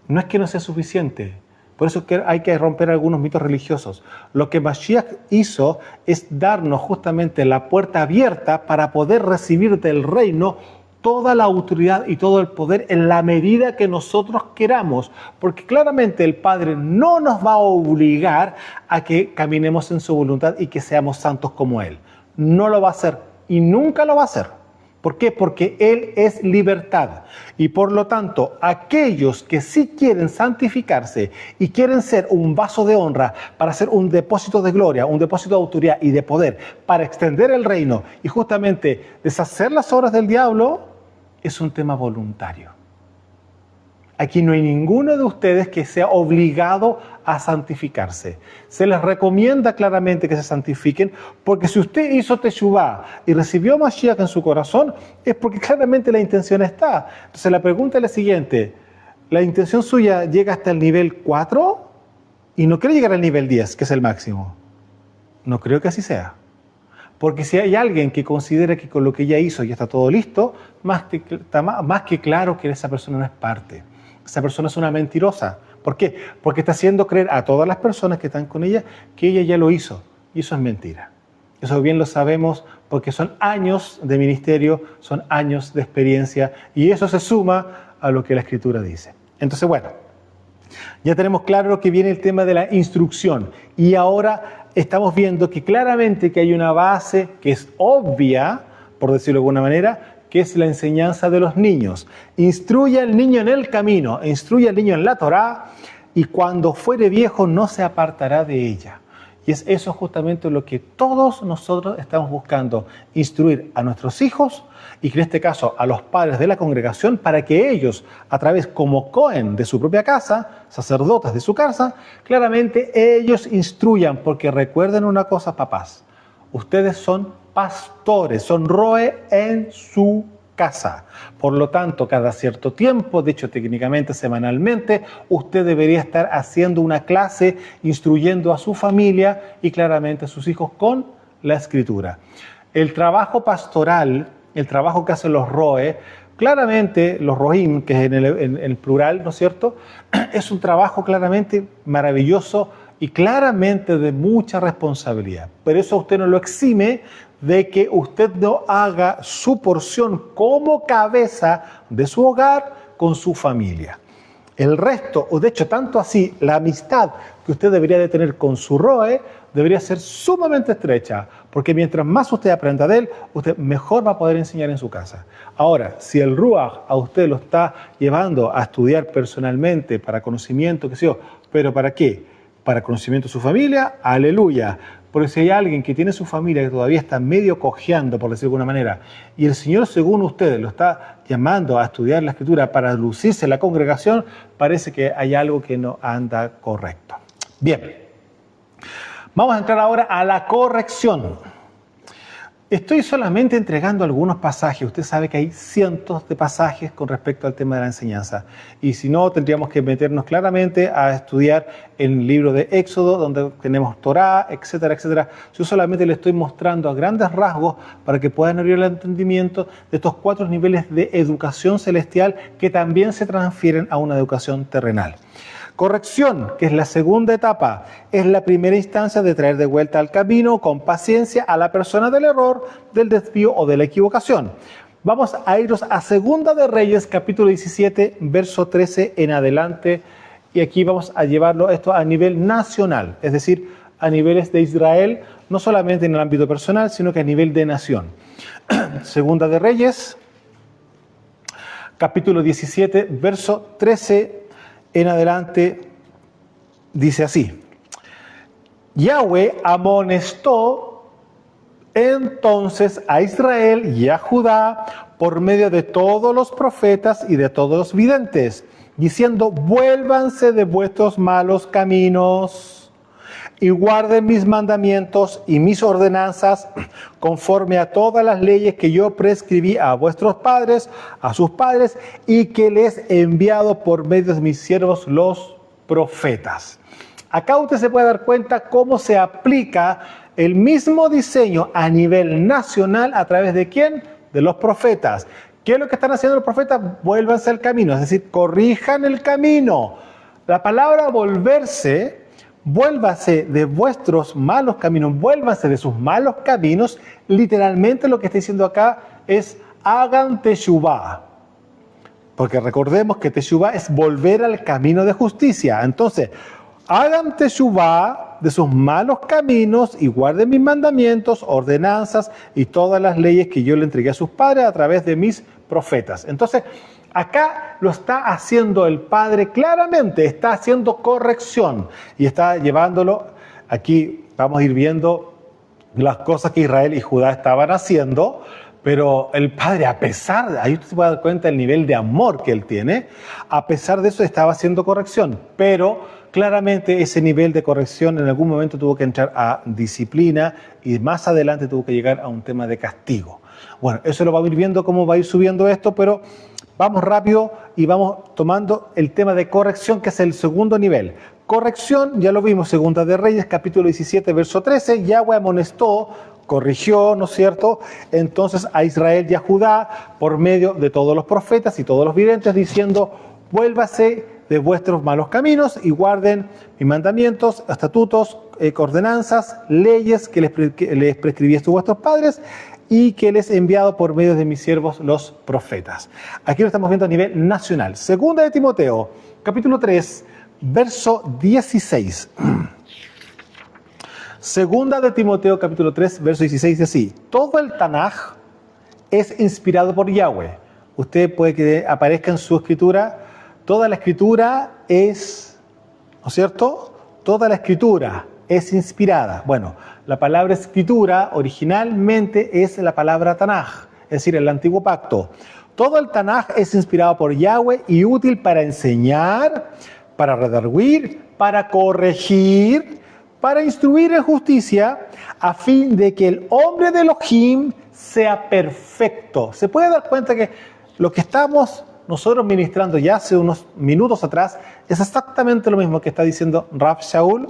No es que no sea suficiente. Por eso hay que romper algunos mitos religiosos. Lo que Mashiach hizo es darnos justamente la puerta abierta para poder recibir del reino toda la autoridad y todo el poder en la medida que nosotros queramos. Porque claramente el Padre no nos va a obligar a que caminemos en su voluntad y que seamos santos como Él. No lo va a hacer y nunca lo va a hacer. ¿Por qué? Porque Él es libertad. Y por lo tanto, aquellos que sí quieren santificarse y quieren ser un vaso de honra para ser un depósito de gloria, un depósito de autoridad y de poder, para extender el reino y justamente deshacer las obras del diablo, es un tema voluntario. Aquí no hay ninguno de ustedes que sea obligado a santificarse. Se les recomienda claramente que se santifiquen, porque si usted hizo Teshuvá y recibió Mashiach en su corazón, es porque claramente la intención está. Entonces la pregunta es la siguiente: ¿la intención suya llega hasta el nivel 4 y no quiere llegar al nivel 10, que es el máximo? No creo que así sea. Porque si hay alguien que considera que con lo que ella hizo ya está todo listo, está más que claro que esa persona no es parte. Esa persona es una mentirosa. ¿Por qué? Porque está haciendo creer a todas las personas que están con ella que ella ya lo hizo. Y eso es mentira. Eso bien lo sabemos porque son años de ministerio, son años de experiencia y eso se suma a lo que la Escritura dice. Entonces, bueno, ya tenemos claro lo que viene el tema de la instrucción y ahora estamos viendo que claramente que hay una base que es obvia, por decirlo de alguna manera, que es la enseñanza de los niños. Instruye al niño en el camino, instruye al niño en la Torá, y cuando fuere viejo no se apartará de ella. Y es eso justamente lo que todos nosotros estamos buscando, instruir a nuestros hijos, y en este caso a los padres de la congregación, para que ellos, a través como Cohen de su propia casa, sacerdotes de su casa, claramente ellos instruyan, porque recuerden una cosa, papás, ustedes son pastores, son roe en su casa. Por lo tanto, cada cierto tiempo, de hecho técnicamente semanalmente, usted debería estar haciendo una clase, instruyendo a su familia y claramente a sus hijos con la Escritura. El trabajo pastoral, el trabajo que hacen los roe, claramente los rohim, que es en el plural, ¿no es cierto?, es un trabajo claramente maravilloso y claramente de mucha responsabilidad. Pero eso usted no lo exime de que usted no haga su porción como cabeza de su hogar con su familia. El resto, o de hecho tanto así, la amistad que usted debería de tener con su roe debería ser sumamente estrecha, porque mientras más usted aprenda de él, usted mejor va a poder enseñar en su casa. Ahora, si el Ruach a usted lo está llevando a estudiar personalmente para conocimiento, qué sé yo, pero ¿para qué? Para conocimiento de su familia, aleluya. Porque si hay alguien que tiene su familia que todavía está medio cojeando, por decirlo de alguna manera, y el Señor, según ustedes, lo está llamando a estudiar la Escritura para lucirse en la congregación, parece que hay algo que no anda correcto. Bien, vamos a entrar ahora a la corrección. Estoy solamente entregando algunos pasajes. Usted sabe que hay cientos de pasajes con respecto al tema de la enseñanza. Y si no, tendríamos que meternos claramente a estudiar el libro de Éxodo, donde tenemos Torá, etcétera, etcétera. Yo solamente le estoy mostrando a grandes rasgos para que puedan abrir el entendimiento de estos 4 niveles de educación celestial que también se transfieren a una educación terrenal. Corrección, que es la segunda etapa, es la primera instancia de traer de vuelta al camino con paciencia a la persona del error, del desvío o de la equivocación. Vamos a irnos a Segunda de Reyes, capítulo 17, verso 13 en adelante, y aquí vamos a llevarlo esto a nivel nacional, es decir, a niveles de Israel, no solamente en el ámbito personal, sino que a nivel de nación. Segunda de Reyes, capítulo 17, verso 13 en adelante, dice así: Yahweh amonestó entonces a Israel y a Judá por medio de todos los profetas y de todos los videntes, diciendo: vuélvanse de vuestros malos caminos y guarden mis mandamientos y mis ordenanzas conforme a todas las leyes que yo prescribí a vuestros padres, a sus padres, y que les he enviado por medio de mis siervos los profetas. Acá usted se puede dar cuenta cómo se aplica el mismo diseño a nivel nacional a través de ¿quién? De los profetas. ¿Qué es lo que están haciendo los profetas? Vuélvanse al camino, es decir, corrijan el camino. La palabra volverse, vuélvase de vuestros malos caminos, vuélvanse de sus malos caminos, literalmente lo que está diciendo acá es hagan teshuvá. Porque recordemos que teshuvá es volver al camino de justicia. Entonces, hagan teshuvá de sus malos caminos y guarden mis mandamientos, ordenanzas y todas las leyes que yo le entregué a sus padres a través de mis profetas. Entonces, acá lo está haciendo el Padre claramente, está haciendo corrección y está llevándolo. Aquí vamos a ir viendo las cosas que Israel y Judá estaban haciendo, pero el Padre, a pesar de, ahí usted se puede dar cuenta del nivel de amor que Él tiene, a pesar de eso estaba haciendo corrección, pero claramente ese nivel de corrección en algún momento tuvo que entrar a disciplina y más adelante tuvo que llegar a un tema de castigo. Bueno, eso lo vamos a ir viendo cómo va a ir subiendo esto, pero vamos rápido y vamos tomando el tema de corrección, que es el segundo nivel. Corrección, ya lo vimos, Segunda de Reyes, capítulo 17, verso 13, Yahweh amonestó, corrigió, ¿no es cierto?, entonces a Israel y a Judá por medio de todos los profetas y todos los videntes, diciendo: vuélvase de vuestros malos caminos y guarden mis mandamientos, estatutos, ordenanzas, leyes que les prescribí a vuestros padres y que les he enviado por medio de mis siervos los profetas. Aquí lo estamos viendo a nivel nacional. Segunda de Timoteo, capítulo 3, verso 16. Segunda de Timoteo, capítulo 3, verso 16, dice así: todo el Tanaj es inspirado por Yahweh. Usted puede que aparezca en su escritura, toda la escritura es, ¿no es cierto? Toda la escritura es inspirada. Bueno, la palabra escritura originalmente es la palabra Tanaj, es decir, el antiguo pacto. Todo el Tanaj es inspirado por Yahweh y útil para enseñar, para redarguir, para corregir, para instruir en justicia, a fin de que el hombre de Elohim sea perfecto. Se puede dar cuenta que lo que estamos nosotros ministrando ya hace unos minutos atrás es exactamente lo mismo que está diciendo Rav Shaul,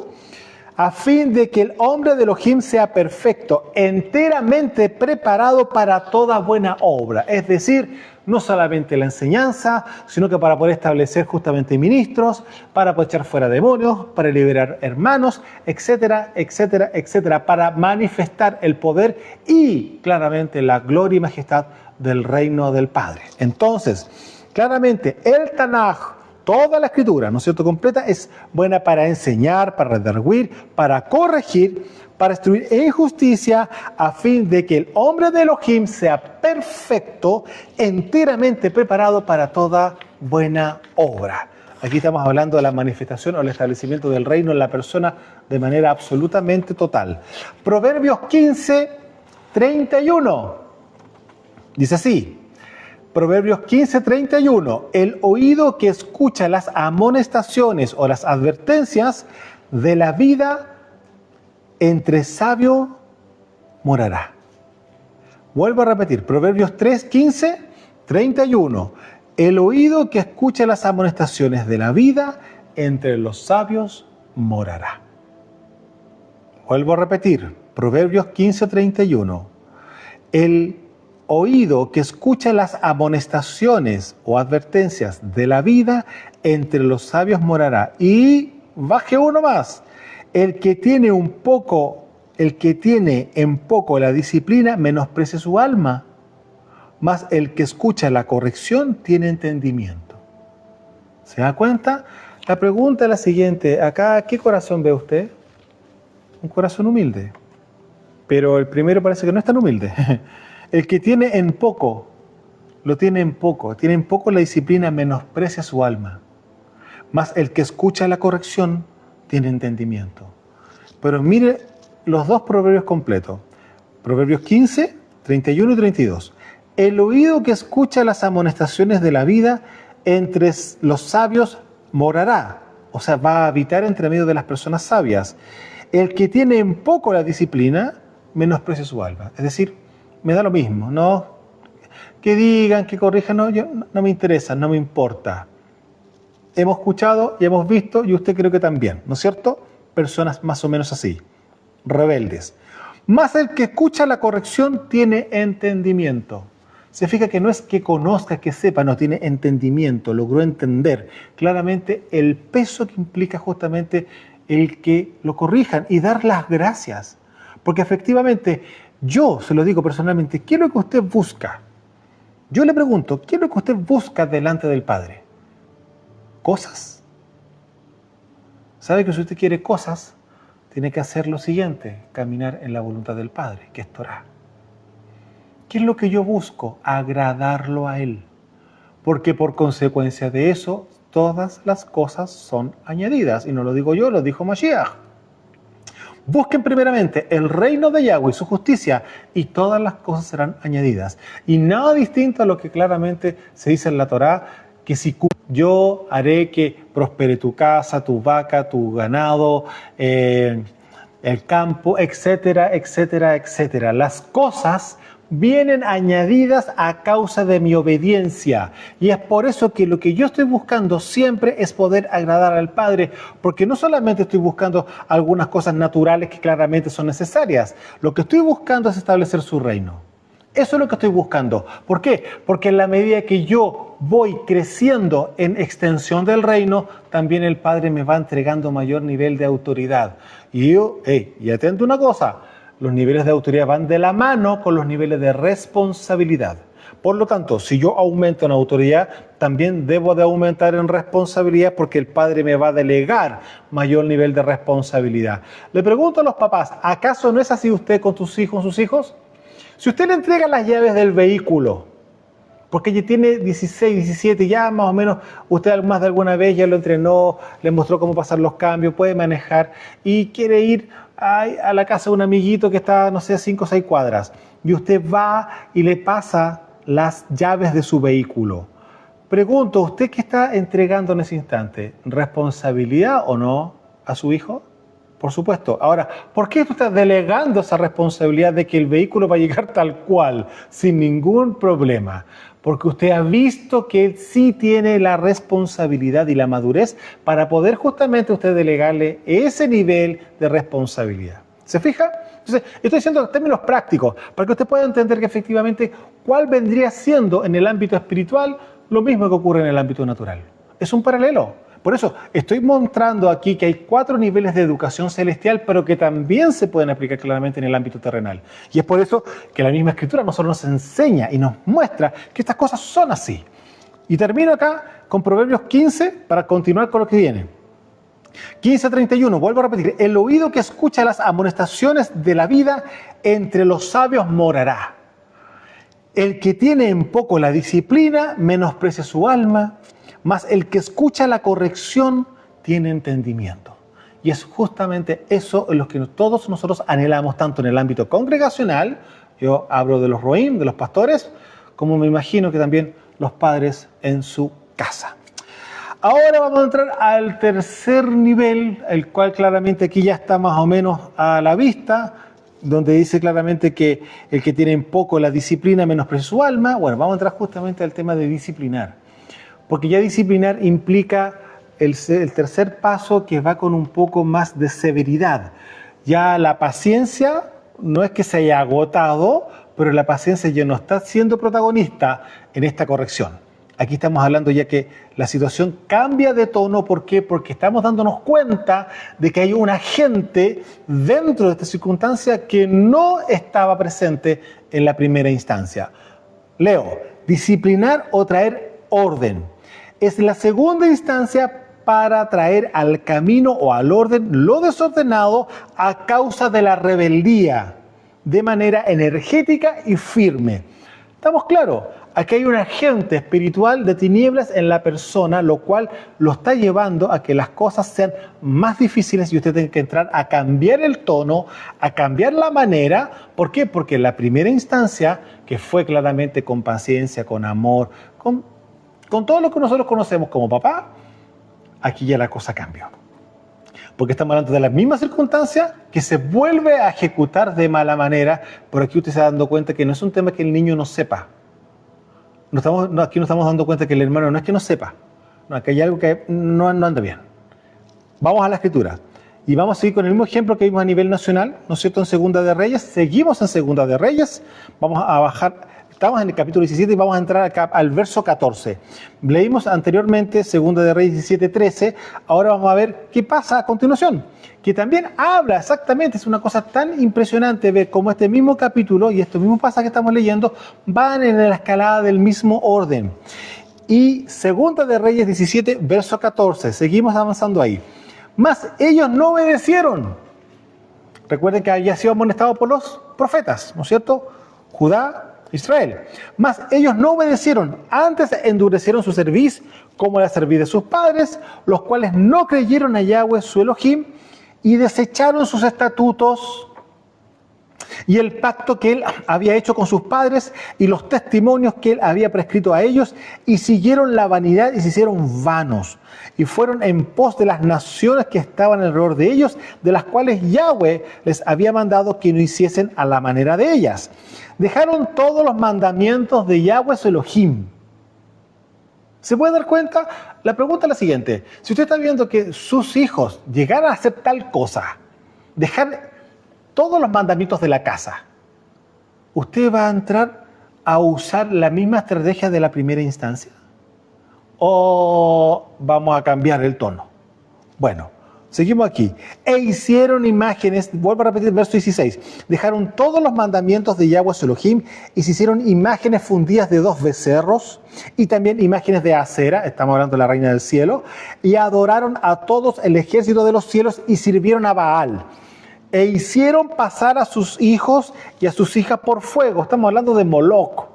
a fin de que el hombre de Elohim sea perfecto, enteramente preparado para toda buena obra. Es decir, no solamente la enseñanza, sino que para poder establecer justamente ministros, para poder echar fuera demonios, para liberar hermanos, etcétera, etcétera, etcétera, para manifestar el poder y claramente la gloria y majestad del reino del Padre. Entonces, claramente el Tanaj, toda la escritura, ¿no es cierto?, completa, es buena para enseñar, para redarguir, para corregir, para instruir en justicia, a fin de que el hombre de Elohim sea perfecto, enteramente preparado para toda buena obra. Aquí estamos hablando de la manifestación o el establecimiento del reino en la persona de manera absolutamente total. Proverbios 15, 31. Dice así. Proverbios 15, 31. El oído que escucha las amonestaciones o las advertencias de la vida entre sabio morará. Vuelvo a repetir. Proverbios 3, 15, 31. El oído que escucha las amonestaciones de la vida entre los sabios morará. Vuelvo a repetir. Proverbios 15, 31. El oído que escucha las amonestaciones o advertencias de la vida entre los sabios morará. Y baje uno más. El que tiene en poco la disciplina menosprecia su alma, mas el que escucha la corrección tiene entendimiento. ¿Se da cuenta? La pregunta es la siguiente. Acá, ¿qué corazón ve usted? Un corazón humilde. Pero el primero parece que no es tan humilde. El que tiene en poco, lo tiene en poco. Tiene en poco la disciplina, menosprecia su alma. Mas el que escucha la corrección tiene entendimiento. Pero mire los dos proverbios completos. Proverbios 15, 31 y 32. El oído que escucha las amonestaciones de la vida entre los sabios morará. O sea, va a habitar entre medio de las personas sabias. El que tiene en poco la disciplina menosprecia su alma. Es decir, me da lo mismo, ¿no? Que digan, que corrijan, no me interesa, no me importa. Hemos escuchado y hemos visto, y usted creo que también, ¿no es cierto? Personas más o menos así, rebeldes. Más el que escucha la corrección tiene entendimiento. Se fija que no es que conozca, que sepa, no, tiene entendimiento, logró entender claramente el peso que implica justamente el que lo corrijan y dar las gracias. Porque efectivamente, yo se lo digo personalmente, ¿qué es lo que usted busca? Yo le pregunto, ¿qué es lo que usted busca delante del Padre? ¿Cosas? ¿Sabe que si usted quiere cosas, tiene que hacer lo siguiente? Caminar en la voluntad del Padre, que es Torah. ¿Qué es lo que yo busco? Agradarlo a Él. Porque por consecuencia de eso, todas las cosas son añadidas. Y no lo digo yo, lo dijo Mashiach. Busquen primeramente el reino de Yahweh y su justicia, y todas las cosas serán añadidas. Y nada distinto a lo que claramente se dice en la Torá, que si yo haré que prospere tu casa, tu vaca, tu ganado, el campo, etcétera, etcétera, etcétera. Las cosas vienen añadidas a causa de mi obediencia. Y es por eso que lo que yo estoy buscando siempre es poder agradar al Padre, porque no solamente estoy buscando algunas cosas naturales que claramente son necesarias, lo que estoy buscando es establecer su reino. Eso es lo que estoy buscando. ¿Por qué? Porque en la medida que yo voy creciendo en extensión del reino, también el Padre me va entregando mayor nivel de autoridad. Y yo, y atento una cosa, los niveles de autoridad van de la mano con los niveles de responsabilidad. Por lo tanto, si yo aumento en autoridad, también debo de aumentar en responsabilidad, porque el Padre me va a delegar mayor nivel de responsabilidad. Le pregunto a los papás, ¿acaso no es así usted con sus hijos? Si usted le entrega las llaves del vehículo, porque ya tiene 16, 17, ya más o menos usted más de alguna vez ya lo entrenó, le mostró cómo pasar los cambios, puede manejar y quiere ir a la casa de un amiguito que está, no sé, a 5 o 6 cuadras, y usted va y le pasa las llaves de su vehículo. Pregunto, ¿usted qué está entregando en ese instante? ¿Responsabilidad o no a su hijo? Por supuesto. Ahora, ¿por qué tú estás delegando esa responsabilidad de que el vehículo va a llegar tal cual, sin ningún problema? Porque usted ha visto que él sí tiene la responsabilidad y la madurez para poder justamente usted delegarle ese nivel de responsabilidad. ¿Se fija? Entonces, estoy diciendo en términos prácticos, para que usted pueda entender que efectivamente cuál vendría siendo en el ámbito espiritual lo mismo que ocurre en el ámbito natural. Es un paralelo. Por eso estoy mostrando aquí que hay 4 niveles de educación celestial, pero que también se pueden aplicar claramente en el ámbito terrenal. Y es por eso que la misma Escritura no solo nos enseña y nos muestra que estas cosas son así. Y termino acá con Proverbios 15 para continuar con lo que viene. 15:31, vuelvo a repetir, el oído que escucha las amonestaciones de la vida entre los sabios morará. El que tiene en poco la disciplina menosprecia su alma, mas el que escucha la corrección tiene entendimiento. Y es justamente eso en lo que todos nosotros anhelamos, tanto en el ámbito congregacional, yo hablo de los roim, de los pastores, como me imagino que también los padres en su casa. Ahora vamos a entrar al tercer nivel, el cual claramente aquí ya está más o menos a la vista, donde dice claramente que el que tiene en poco la disciplina menosprecia su alma. Bueno, vamos a entrar justamente al tema de disciplinar, porque ya disciplinar implica el tercer paso, que va con un poco más de severidad. Ya la paciencia no es que se haya agotado, pero la paciencia ya no está siendo protagonista en esta corrección. Aquí estamos hablando ya que la situación cambia de tono. ¿Por qué? Porque estamos dándonos cuenta de que hay un agente dentro de esta circunstancia que no estaba presente en la primera instancia. Leo, disciplinar o traer orden. Es la segunda instancia para traer al camino o al orden lo desordenado a causa de la rebeldía, de manera energética y firme. ¿Estamos claros? Aquí hay un agente espiritual de tinieblas en la persona, lo cual lo está llevando a que las cosas sean más difíciles y usted tiene que entrar a cambiar el tono, a cambiar la manera. ¿Por qué? Porque en la primera instancia, que fue claramente con paciencia, con amor, con todo lo que nosotros conocemos como papá, aquí ya la cosa cambió. Porque estamos hablando de la misma circunstancia que se vuelve a ejecutar de mala manera. Por aquí usted se está dando cuenta que no es un tema que el niño no sepa. Aquí nos estamos dando cuenta que el hermano no es que no sepa. No, aquí hay algo que no anda bien. Vamos a la escritura. Y vamos a seguir con el mismo ejemplo que vimos a nivel nacional, ¿no es cierto? En Segunda de Reyes. Seguimos en Segunda de Reyes. Vamos a bajar. Estamos en el capítulo 17 y vamos a entrar acá al verso 14. Leímos anteriormente Segunda de Reyes 17:13. Ahora vamos a ver qué pasa a continuación. Que también habla exactamente, es una cosa tan impresionante ver cómo este mismo capítulo y estos mismos pasajes que estamos leyendo van en la escalada del mismo orden. Y Segunda de Reyes 17, verso 14. Seguimos avanzando ahí. Mas ellos no obedecieron. Recuerden que había sido amonestado por los profetas, ¿no es cierto? Judá, Israel. Mas ellos no obedecieron, antes endurecieron su cerviz como la cerviz de sus padres, los cuales no creyeron a Yahweh su Elohim y desecharon sus estatutos y el pacto que él había hecho con sus padres y los testimonios que él había prescrito a ellos, y siguieron la vanidad y se hicieron vanos y fueron en pos de las naciones que estaban alrededor de ellos, de las cuales Yahweh les había mandado que no hiciesen a la manera de ellas. Dejaron todos los mandamientos de Yahweh su Elohim. ¿Se puede dar cuenta? La pregunta es la siguiente: si usted está viendo que sus hijos llegaran a hacer tal cosa, dejar todos los mandamientos de la casa, ¿usted va a entrar a usar la misma estrategia de la primera instancia? ¿O vamos a cambiar el tono? Bueno, seguimos aquí. E hicieron imágenes, vuelvo a repetir el verso 16. Dejaron todos los mandamientos de Yahweh su Elohim y se hicieron imágenes fundidas de 2 becerros y también imágenes de acera, estamos hablando de la reina del cielo, y adoraron a todos el ejército de los cielos y sirvieron a Baal. E hicieron pasar a sus hijos y a sus hijas por fuego. Estamos hablando de Moloc,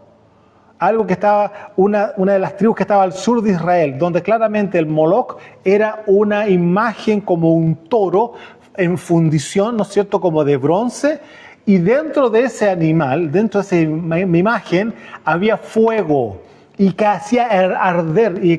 algo que estaba, una de las tribus que estaba al sur de Israel, donde claramente el Moloc era una imagen como un toro en fundición, ¿no es cierto?, como de bronce, y dentro de ese animal, dentro de esa imagen, había fuego, y que hacía arder, y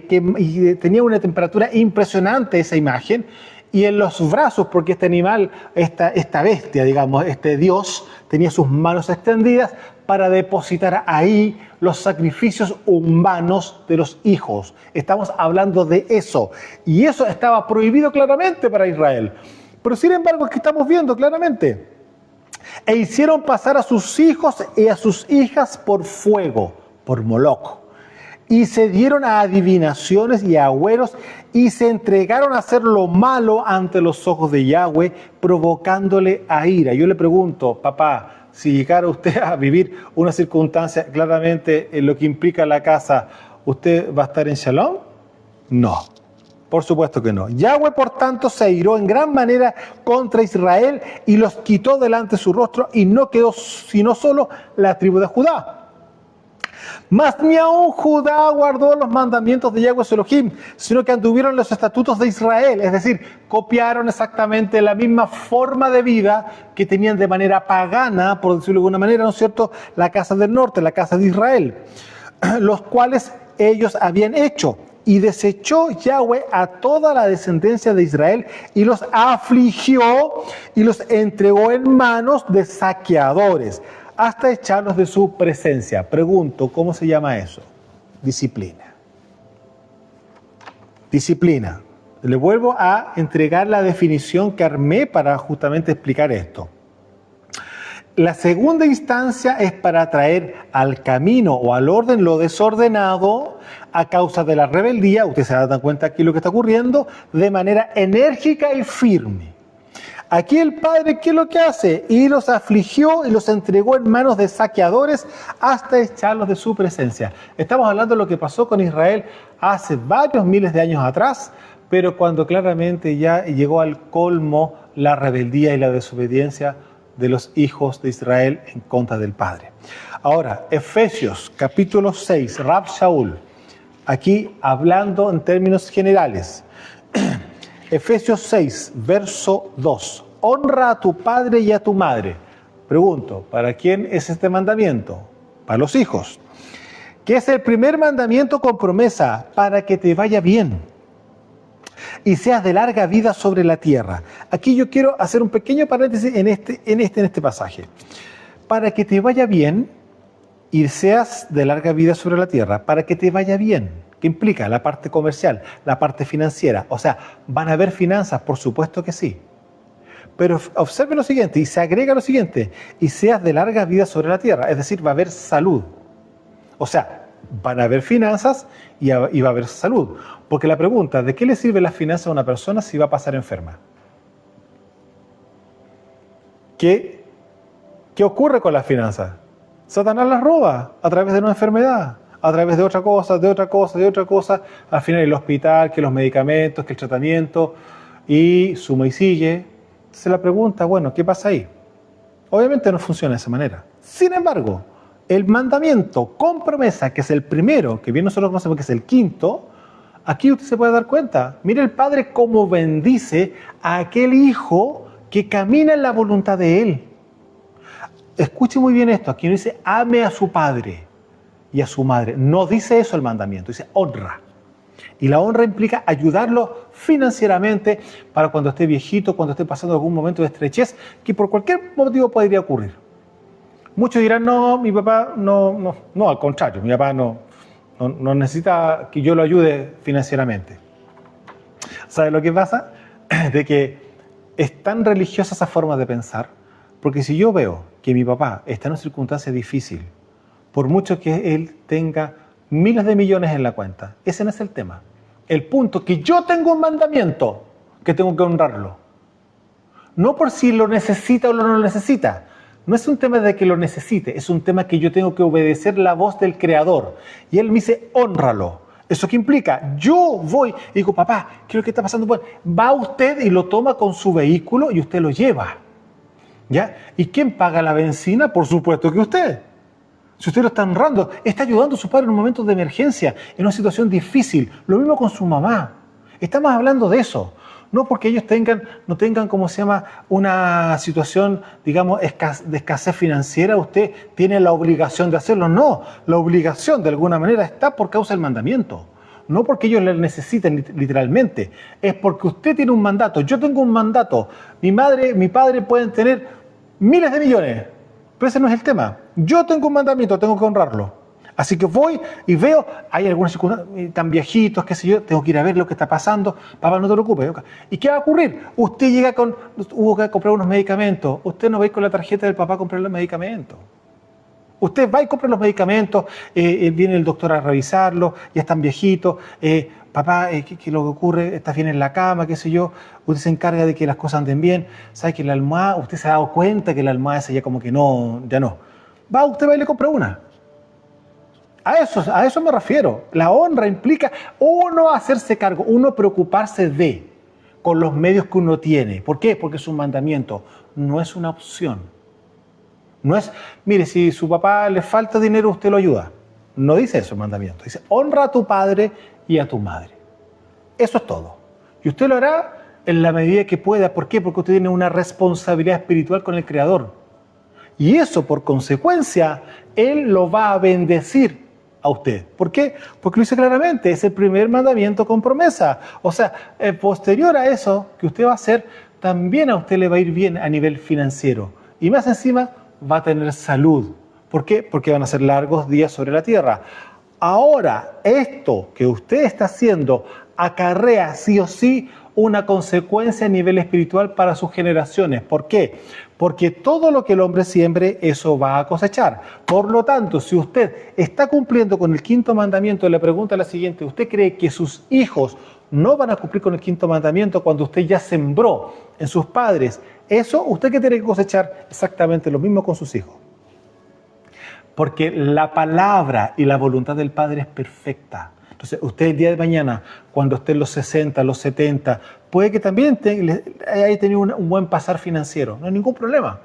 tenía una temperatura impresionante esa imagen. Y en los brazos, porque este animal, esta bestia, digamos, este dios, tenía sus manos extendidas para depositar ahí los sacrificios humanos de los hijos. Estamos hablando de eso. Y eso estaba prohibido claramente para Israel. Pero sin embargo, aquí estamos viendo claramente. E hicieron pasar a sus hijos y a sus hijas por fuego, por Moloc. Y se dieron a adivinaciones y a agüeros y se entregaron a hacer lo malo ante los ojos de Yahweh, provocándole a ira. Yo le pregunto, papá, si llegara usted a vivir una circunstancia claramente en lo que implica la casa, ¿usted va a estar en Shalom? No, por supuesto que no. Yahweh, por tanto, se airó en gran manera contra Israel y los quitó delante de su rostro, y no quedó sino solo la tribu de Judá. Mas ni aun Judá guardó los mandamientos de Yahweh su Elohim, sino que anduvieron los estatutos de Israel, es decir, copiaron exactamente la misma forma de vida que tenían de manera pagana, por decirlo de alguna manera, ¿no es cierto?, la casa del norte, la casa de Israel, los cuales ellos habían hecho. Y desechó Yahweh a toda la descendencia de Israel y los afligió y los entregó en manos de saqueadores, hasta echarlos de su presencia. Pregunto, ¿cómo se llama eso? Disciplina. Disciplina. Le vuelvo a entregar la definición que armé para justamente explicar esto. La segunda instancia es para traer al camino o al orden lo desordenado a causa de la rebeldía, usted se da cuenta aquí lo que está ocurriendo, de manera enérgica y firme. Aquí el Padre, ¿qué es lo que hace? Y los afligió y los entregó en manos de saqueadores hasta echarlos de su presencia. Estamos hablando de lo que pasó con Israel hace varios miles de años atrás, pero cuando claramente ya llegó al colmo la rebeldía y la desobediencia de los hijos de Israel en contra del Padre. Ahora, Efesios capítulo 6, Rab Shaul, aquí hablando en términos generales. Efesios 6, verso 2. Honra a tu padre y a tu madre. Pregunto, ¿para quién es este mandamiento? Para los hijos. Que es el primer mandamiento con promesa para que te vaya bien y seas de larga vida sobre la tierra. Aquí yo quiero hacer un pequeño paréntesis en este pasaje. Para que te vaya bien y seas de larga vida sobre la tierra, para que te vaya bien. ¿Qué implica? La parte comercial, la parte financiera. O sea, ¿van a haber finanzas? Por supuesto que sí. Pero observe lo siguiente, y se agrega lo siguiente, y seas de larga vida sobre la tierra. Es decir, va a haber salud. O sea, van a haber finanzas y va a haber salud. Porque la pregunta, ¿de qué le sirve las finanzas a una persona si va a pasar enferma? ¿Qué ocurre con las finanzas? Satanás las roba a través de una enfermedad, a través de otra cosa, al final el hospital, que los medicamentos, que el tratamiento, y suma y sigue. Se la pregunta, bueno, ¿qué pasa ahí? Obviamente no funciona de esa manera. Sin embargo, el mandamiento con promesa, que es el primero, que bien nosotros conocemos que es el quinto, aquí usted se puede dar cuenta. Mire el Padre cómo bendice a aquel hijo que camina en la voluntad de Él. Escuche muy bien esto, aquí no dice ame a su padre y a su madre. No dice eso el mandamiento, dice honra. Y la honra implica ayudarlo financieramente para cuando esté viejito, cuando esté pasando algún momento de estrechez, que por cualquier motivo podría ocurrir. Muchos dirán, no, mi papá no, al contrario, mi papá no necesita que yo lo ayude financieramente. ¿Sabe lo que pasa? De que es tan religiosa esa forma de pensar, porque si yo veo que mi papá está en una circunstancia difícil, por mucho que él tenga miles de millones en la cuenta, ese no es el tema. El punto es que yo tengo un mandamiento que tengo que honrarlo. No por si lo necesita o no lo necesita. No es un tema de que lo necesite, es un tema que yo tengo que obedecer la voz del Creador. Y él me dice, hónralo. ¿Eso qué implica? Yo voy y digo, papá, ¿qué es lo que está pasando? Bueno, va usted y lo toma con su vehículo y usted lo lleva. ¿Ya? ¿Y quién paga la benzina? Por supuesto que usted. Si usted lo está honrando, está ayudando a su padre en un momento de emergencia, en una situación difícil. Lo mismo con su mamá. Estamos hablando de eso. No porque ellos no tengan, como se llama, una situación, digamos, de escasez financiera, usted tiene la obligación de hacerlo. No, la obligación de alguna manera está por causa del mandamiento. No porque ellos le necesiten literalmente. Es porque usted tiene un mandato. Yo tengo un mandato. Mi madre, mi padre pueden tener miles de millones. Pero ese no es el tema. Yo tengo un mandamiento, tengo que honrarlo. Así que voy y veo, hay algunas circunstancias tan viejitos, qué sé yo, tengo que ir a ver lo que está pasando. Papá, no te preocupes. ¿Y qué va a ocurrir? Usted llega hubo que comprar unos medicamentos. Usted no va a ir con la tarjeta del papá a comprar los medicamentos. Usted va y compra los medicamentos, viene el doctor a revisarlo, ya están viejitos. Papá, ¿qué es lo que ocurre? Estás bien en la cama, qué sé yo. Usted se encarga de que las cosas anden bien. ¿Sabe que la almohada, usted se ha dado cuenta que la almohada esa ya como que no, ya no? Va, usted va y le compra una. A eso me refiero. La honra implica uno hacerse cargo, uno preocuparse de, con los medios que uno tiene. ¿Por qué? Porque es un mandamiento, no es una opción. No es, mire, si su papá le falta dinero, usted lo ayuda. No dice eso el mandamiento. Dice, honra a tu padre y a tu madre. Eso es todo. Y usted lo hará en la medida que pueda. ¿Por qué? Porque usted tiene una responsabilidad espiritual con el Creador. Y eso, por consecuencia, Él lo va a bendecir a usted. ¿Por qué? Porque lo dice claramente, es el primer mandamiento con promesa. O sea, posterior a eso que usted va a hacer, también a usted le va a ir bien a nivel financiero. Y más encima, va a tener salud. ¿Por qué? Porque van a ser largos días sobre la tierra. Ahora, esto que usted está haciendo acarrea sí o sí una consecuencia a nivel espiritual para sus generaciones. ¿Por qué? Porque todo lo que el hombre siembre, eso va a cosechar. Por lo tanto, si usted está cumpliendo con el quinto mandamiento, le pregunta la siguiente, ¿usted cree que sus hijos no van a cumplir con el quinto mandamiento cuando usted ya sembró en sus padres eso? ¿Usted qué tiene que cosechar? Exactamente lo mismo con sus hijos. Porque la palabra y la voluntad del Padre es perfecta. Entonces, usted el día de mañana, cuando esté en los 60, los 70, puede que también haya tenido un buen pasar financiero. No hay ningún problema.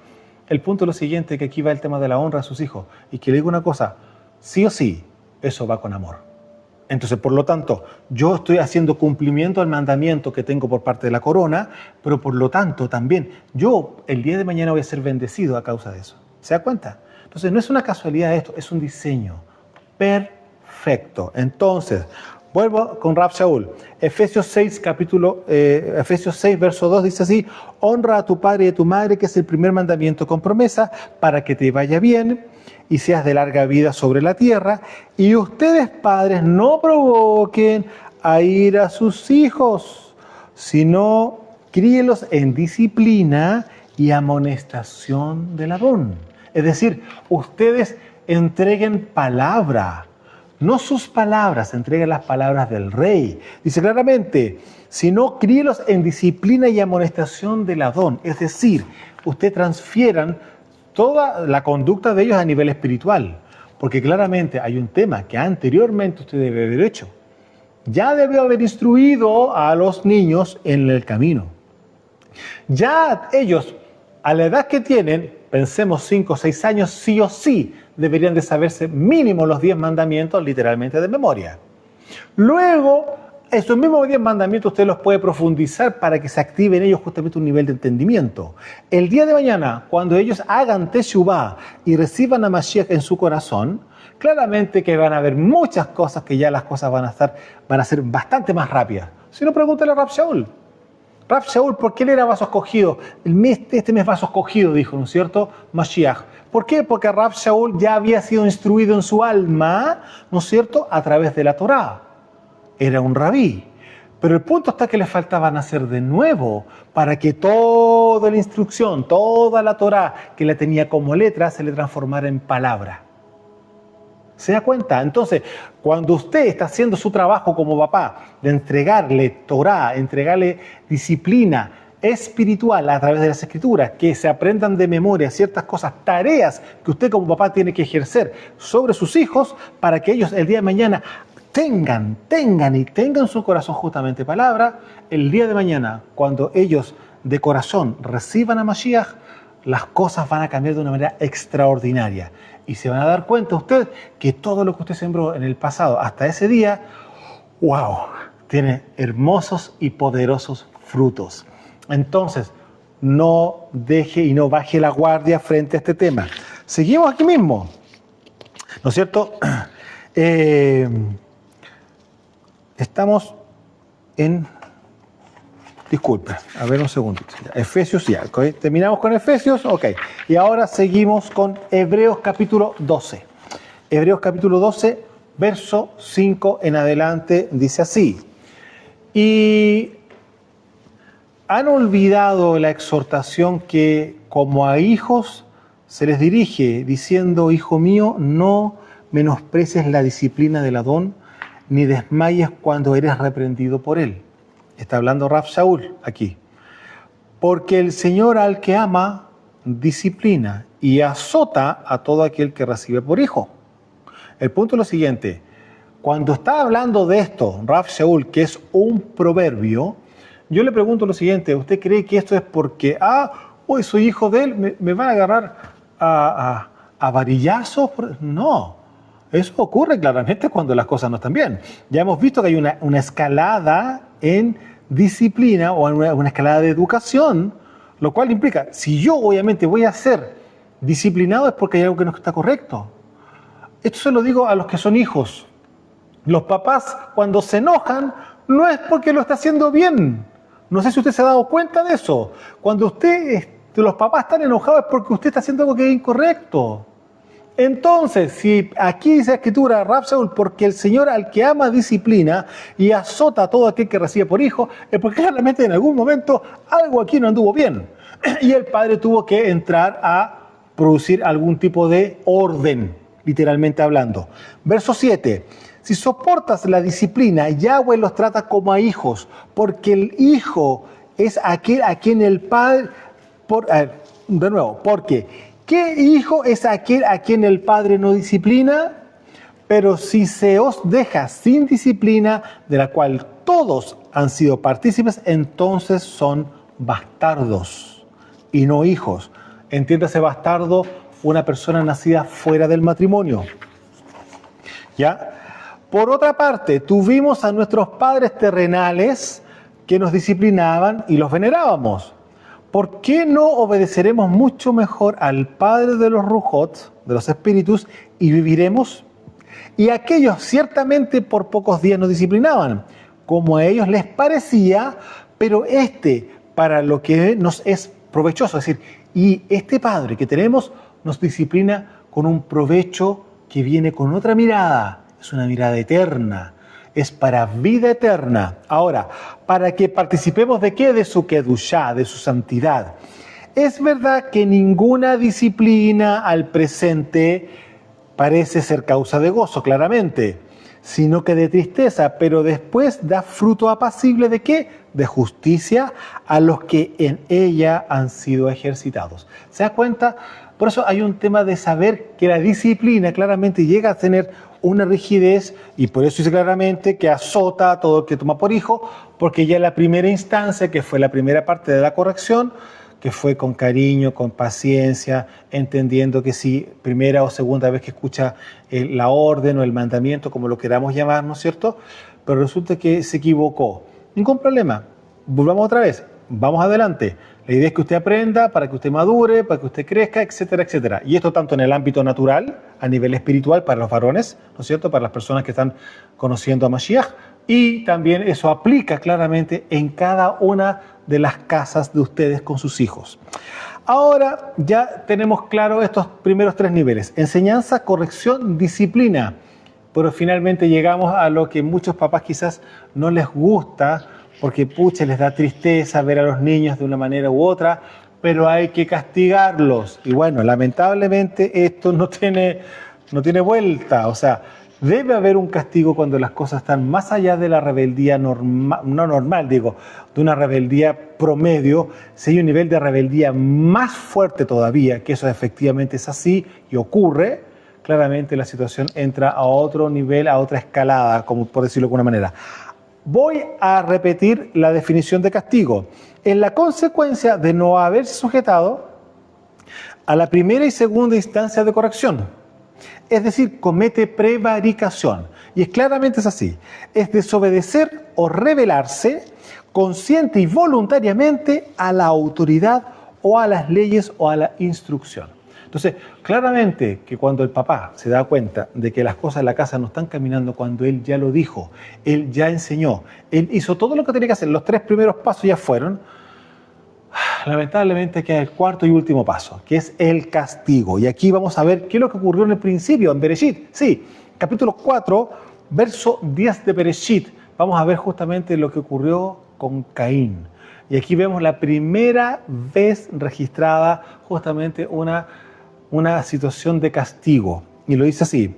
El punto es lo siguiente, que aquí va el tema de la honra a sus hijos. Y que le digo una cosa, sí o sí, eso va con amor. Entonces, por lo tanto, yo estoy haciendo cumplimiento al mandamiento que tengo por parte de la corona, pero por lo tanto también yo el día de mañana voy a ser bendecido a causa de eso. ¿Se da cuenta? Entonces, no es una casualidad esto, es un diseño perfecto. Entonces, vuelvo con Rav Shaul. Efesios 6, verso 2 dice así, honra a tu padre y a tu madre, que es el primer mandamiento con promesa, para que te vaya bien y seas de larga vida sobre la tierra. Y ustedes, padres, no provoquen a ir a sus hijos, sino críelos en disciplina y amonestación del Adón. Es decir, ustedes entreguen palabra, no sus palabras, entreguen las palabras del rey. Dice claramente, sino críelos en disciplina y amonestación del Adón. Es decir, ustedes transfieran toda la conducta de ellos a nivel espiritual. Porque claramente hay un tema que anteriormente usted debe haber hecho. Ya debió haber instruido a los niños en el camino. Ya ellos, a la edad que tienen, pensemos 5 o 6 años, sí o sí deberían de saberse mínimo los 10 mandamientos literalmente de memoria. Luego, esos mismos 10 mandamientos usted los puede profundizar para que se active en ellos justamente un nivel de entendimiento. El día de mañana, cuando ellos hagan Teshuvah y reciban a Mashiach en su corazón, claramente que van a haber muchas cosas que ya las cosas van a ser bastante más rápidas. Si no, pregúntale a Rav Shaul. Rav Shaul, ¿por qué él era vaso escogido? Este mes vaso escogido, dijo, ¿no es cierto? Mashiach. ¿Por qué? Porque Rav Shaul ya había sido instruido en su alma, ¿no es cierto?, a través de la Torá. Era un rabí. Pero el punto está que le faltaba nacer de nuevo para que toda la instrucción, toda la Torá que la tenía como letra, se le transformara en palabra. ¿Se da cuenta? Entonces, cuando usted está haciendo su trabajo como papá, de entregarle Torá, entregarle disciplina espiritual a través de las Escrituras, que se aprendan de memoria ciertas cosas, tareas que usted como papá tiene que ejercer sobre sus hijos para que ellos el día de mañana tengan en su corazón justamente palabra, el día de mañana, cuando ellos de corazón reciban a Mashiach, las cosas van a cambiar de una manera extraordinaria. Y se van a dar cuenta usted que todo lo que usted sembró en el pasado hasta ese día, ¡wow!, tiene hermosos y poderosos frutos. Entonces, no deje y no baje la guardia frente a este tema. Seguimos aquí mismo, ¿no es cierto? Estamos en... Disculpe, a ver un segundito. Efesios ya, ¿okay? Terminamos con Efesios, ok. Y ahora seguimos con Hebreos capítulo 12. Hebreos capítulo 12, verso 5 en adelante, dice así. Y han olvidado la exhortación que como a hijos se les dirige, diciendo, hijo mío, no menosprecies la disciplina del Adón, ni desmayes cuando eres reprendido por él. Está hablando Rav Shaul aquí. Porque el Señor al que ama, disciplina y azota a todo aquel que recibe por hijo. El punto es lo siguiente. Cuando está hablando de esto, Rav Shaul, que es un proverbio, yo le pregunto lo siguiente. ¿Usted cree que esto es porque, hoy soy hijo de él, me van a agarrar a varillazos? No. Eso ocurre claramente cuando las cosas no están bien. Ya hemos visto que hay una escalada en disciplina o en una escalada de educación, lo cual implica, si yo obviamente voy a ser disciplinado es porque hay algo que no está correcto. Esto se lo digo a los que son hijos. Los papás cuando se enojan no es porque lo está haciendo bien. No sé si usted se ha dado cuenta de eso. Cuando los papás están enojados es porque usted está haciendo algo que es incorrecto. Entonces, si aquí dice la escritura, Rab Shaul, porque el Señor al que ama disciplina y azota a todo aquel que recibe por hijo, es porque claramente en algún momento algo aquí no anduvo bien. Y el padre tuvo que entrar a producir algún tipo de orden, literalmente hablando. Verso 7. Si soportas la disciplina, Yahweh los trata como a hijos, porque el hijo es aquel a quien el padre... porque ¿qué hijo es aquel a quien el padre no disciplina? Pero si se os deja sin disciplina, de la cual todos han sido partícipes, entonces son bastardos y no hijos. Entiéndase bastardo, una persona nacida fuera del matrimonio. ¿Ya? Por otra parte, tuvimos a nuestros padres terrenales que nos disciplinaban y los venerábamos. ¿Por qué no obedeceremos mucho mejor al Padre de los Rujot, de los espíritus, y viviremos? Y aquellos ciertamente por pocos días nos disciplinaban, como a ellos les parecía, pero para lo que nos es provechoso. Es decir, y este Padre que tenemos nos disciplina con un provecho que viene con otra mirada. Es una mirada eterna. Es para vida eterna. Ahora, para que participemos de qué? De su kedushá, de su santidad. Es verdad que ninguna disciplina al presente parece ser causa de gozo, claramente, sino que de tristeza, pero después da fruto apacible ¿de qué? De justicia a los que en ella han sido ejercitados. ¿Se da cuenta? Por eso hay un tema de saber que la disciplina claramente llega a tener una rigidez, y por eso dice claramente que azota a todo el que toma por hijo, porque ya la primera instancia, que fue la primera parte de la corrección, que fue con cariño, con paciencia, entendiendo que si primera o segunda vez que escucha la orden o el mandamiento, como lo queramos llamar, ¿no es cierto? Pero resulta que se equivocó. Ningún problema. Volvamos otra vez. Vamos adelante. La idea es que usted aprenda, para que usted madure, para que usted crezca, etcétera, etcétera. Y esto tanto en el ámbito natural, a nivel espiritual para los varones, ¿no es cierto? Para las personas que están conociendo a Mashiach. Y también eso aplica claramente en cada una de las casas de ustedes con sus hijos. Ahora ya tenemos claro estos primeros tres niveles. Enseñanza, corrección, disciplina. Pero finalmente llegamos a lo que muchos papás quizás no les gusta, porque pucha, les da tristeza ver a los niños de una manera u otra, pero hay que castigarlos. Y bueno, lamentablemente esto no tiene vuelta. O sea, debe haber un castigo cuando las cosas están más allá de la rebeldía normal, no normal, digo, de una rebeldía promedio. Si hay un nivel de rebeldía más fuerte todavía, que eso efectivamente es así y ocurre, claramente la situación entra a otro nivel, a otra escalada, como por decirlo de alguna manera. Voy a repetir la definición de castigo. Es la consecuencia de no haberse sujetado a la primera y segunda instancia de corrección. Es decir, comete prevaricación. Y claramente es así. Es desobedecer o rebelarse consciente y voluntariamente a la autoridad o a las leyes o a la instrucción. Entonces, claramente que cuando el papá se da cuenta de que las cosas en la casa no están caminando, cuando él ya lo dijo, él ya enseñó, él hizo todo lo que tenía que hacer, los tres primeros pasos ya fueron, lamentablemente queda el cuarto y último paso, que es el castigo. Y aquí vamos a ver qué es lo que ocurrió en el principio, en Bereshit. Sí, capítulo 4, verso 10 de Bereshit. Vamos a ver justamente lo que ocurrió con Caín. Y aquí vemos la primera vez registrada justamente una situación de castigo. Y lo dice así.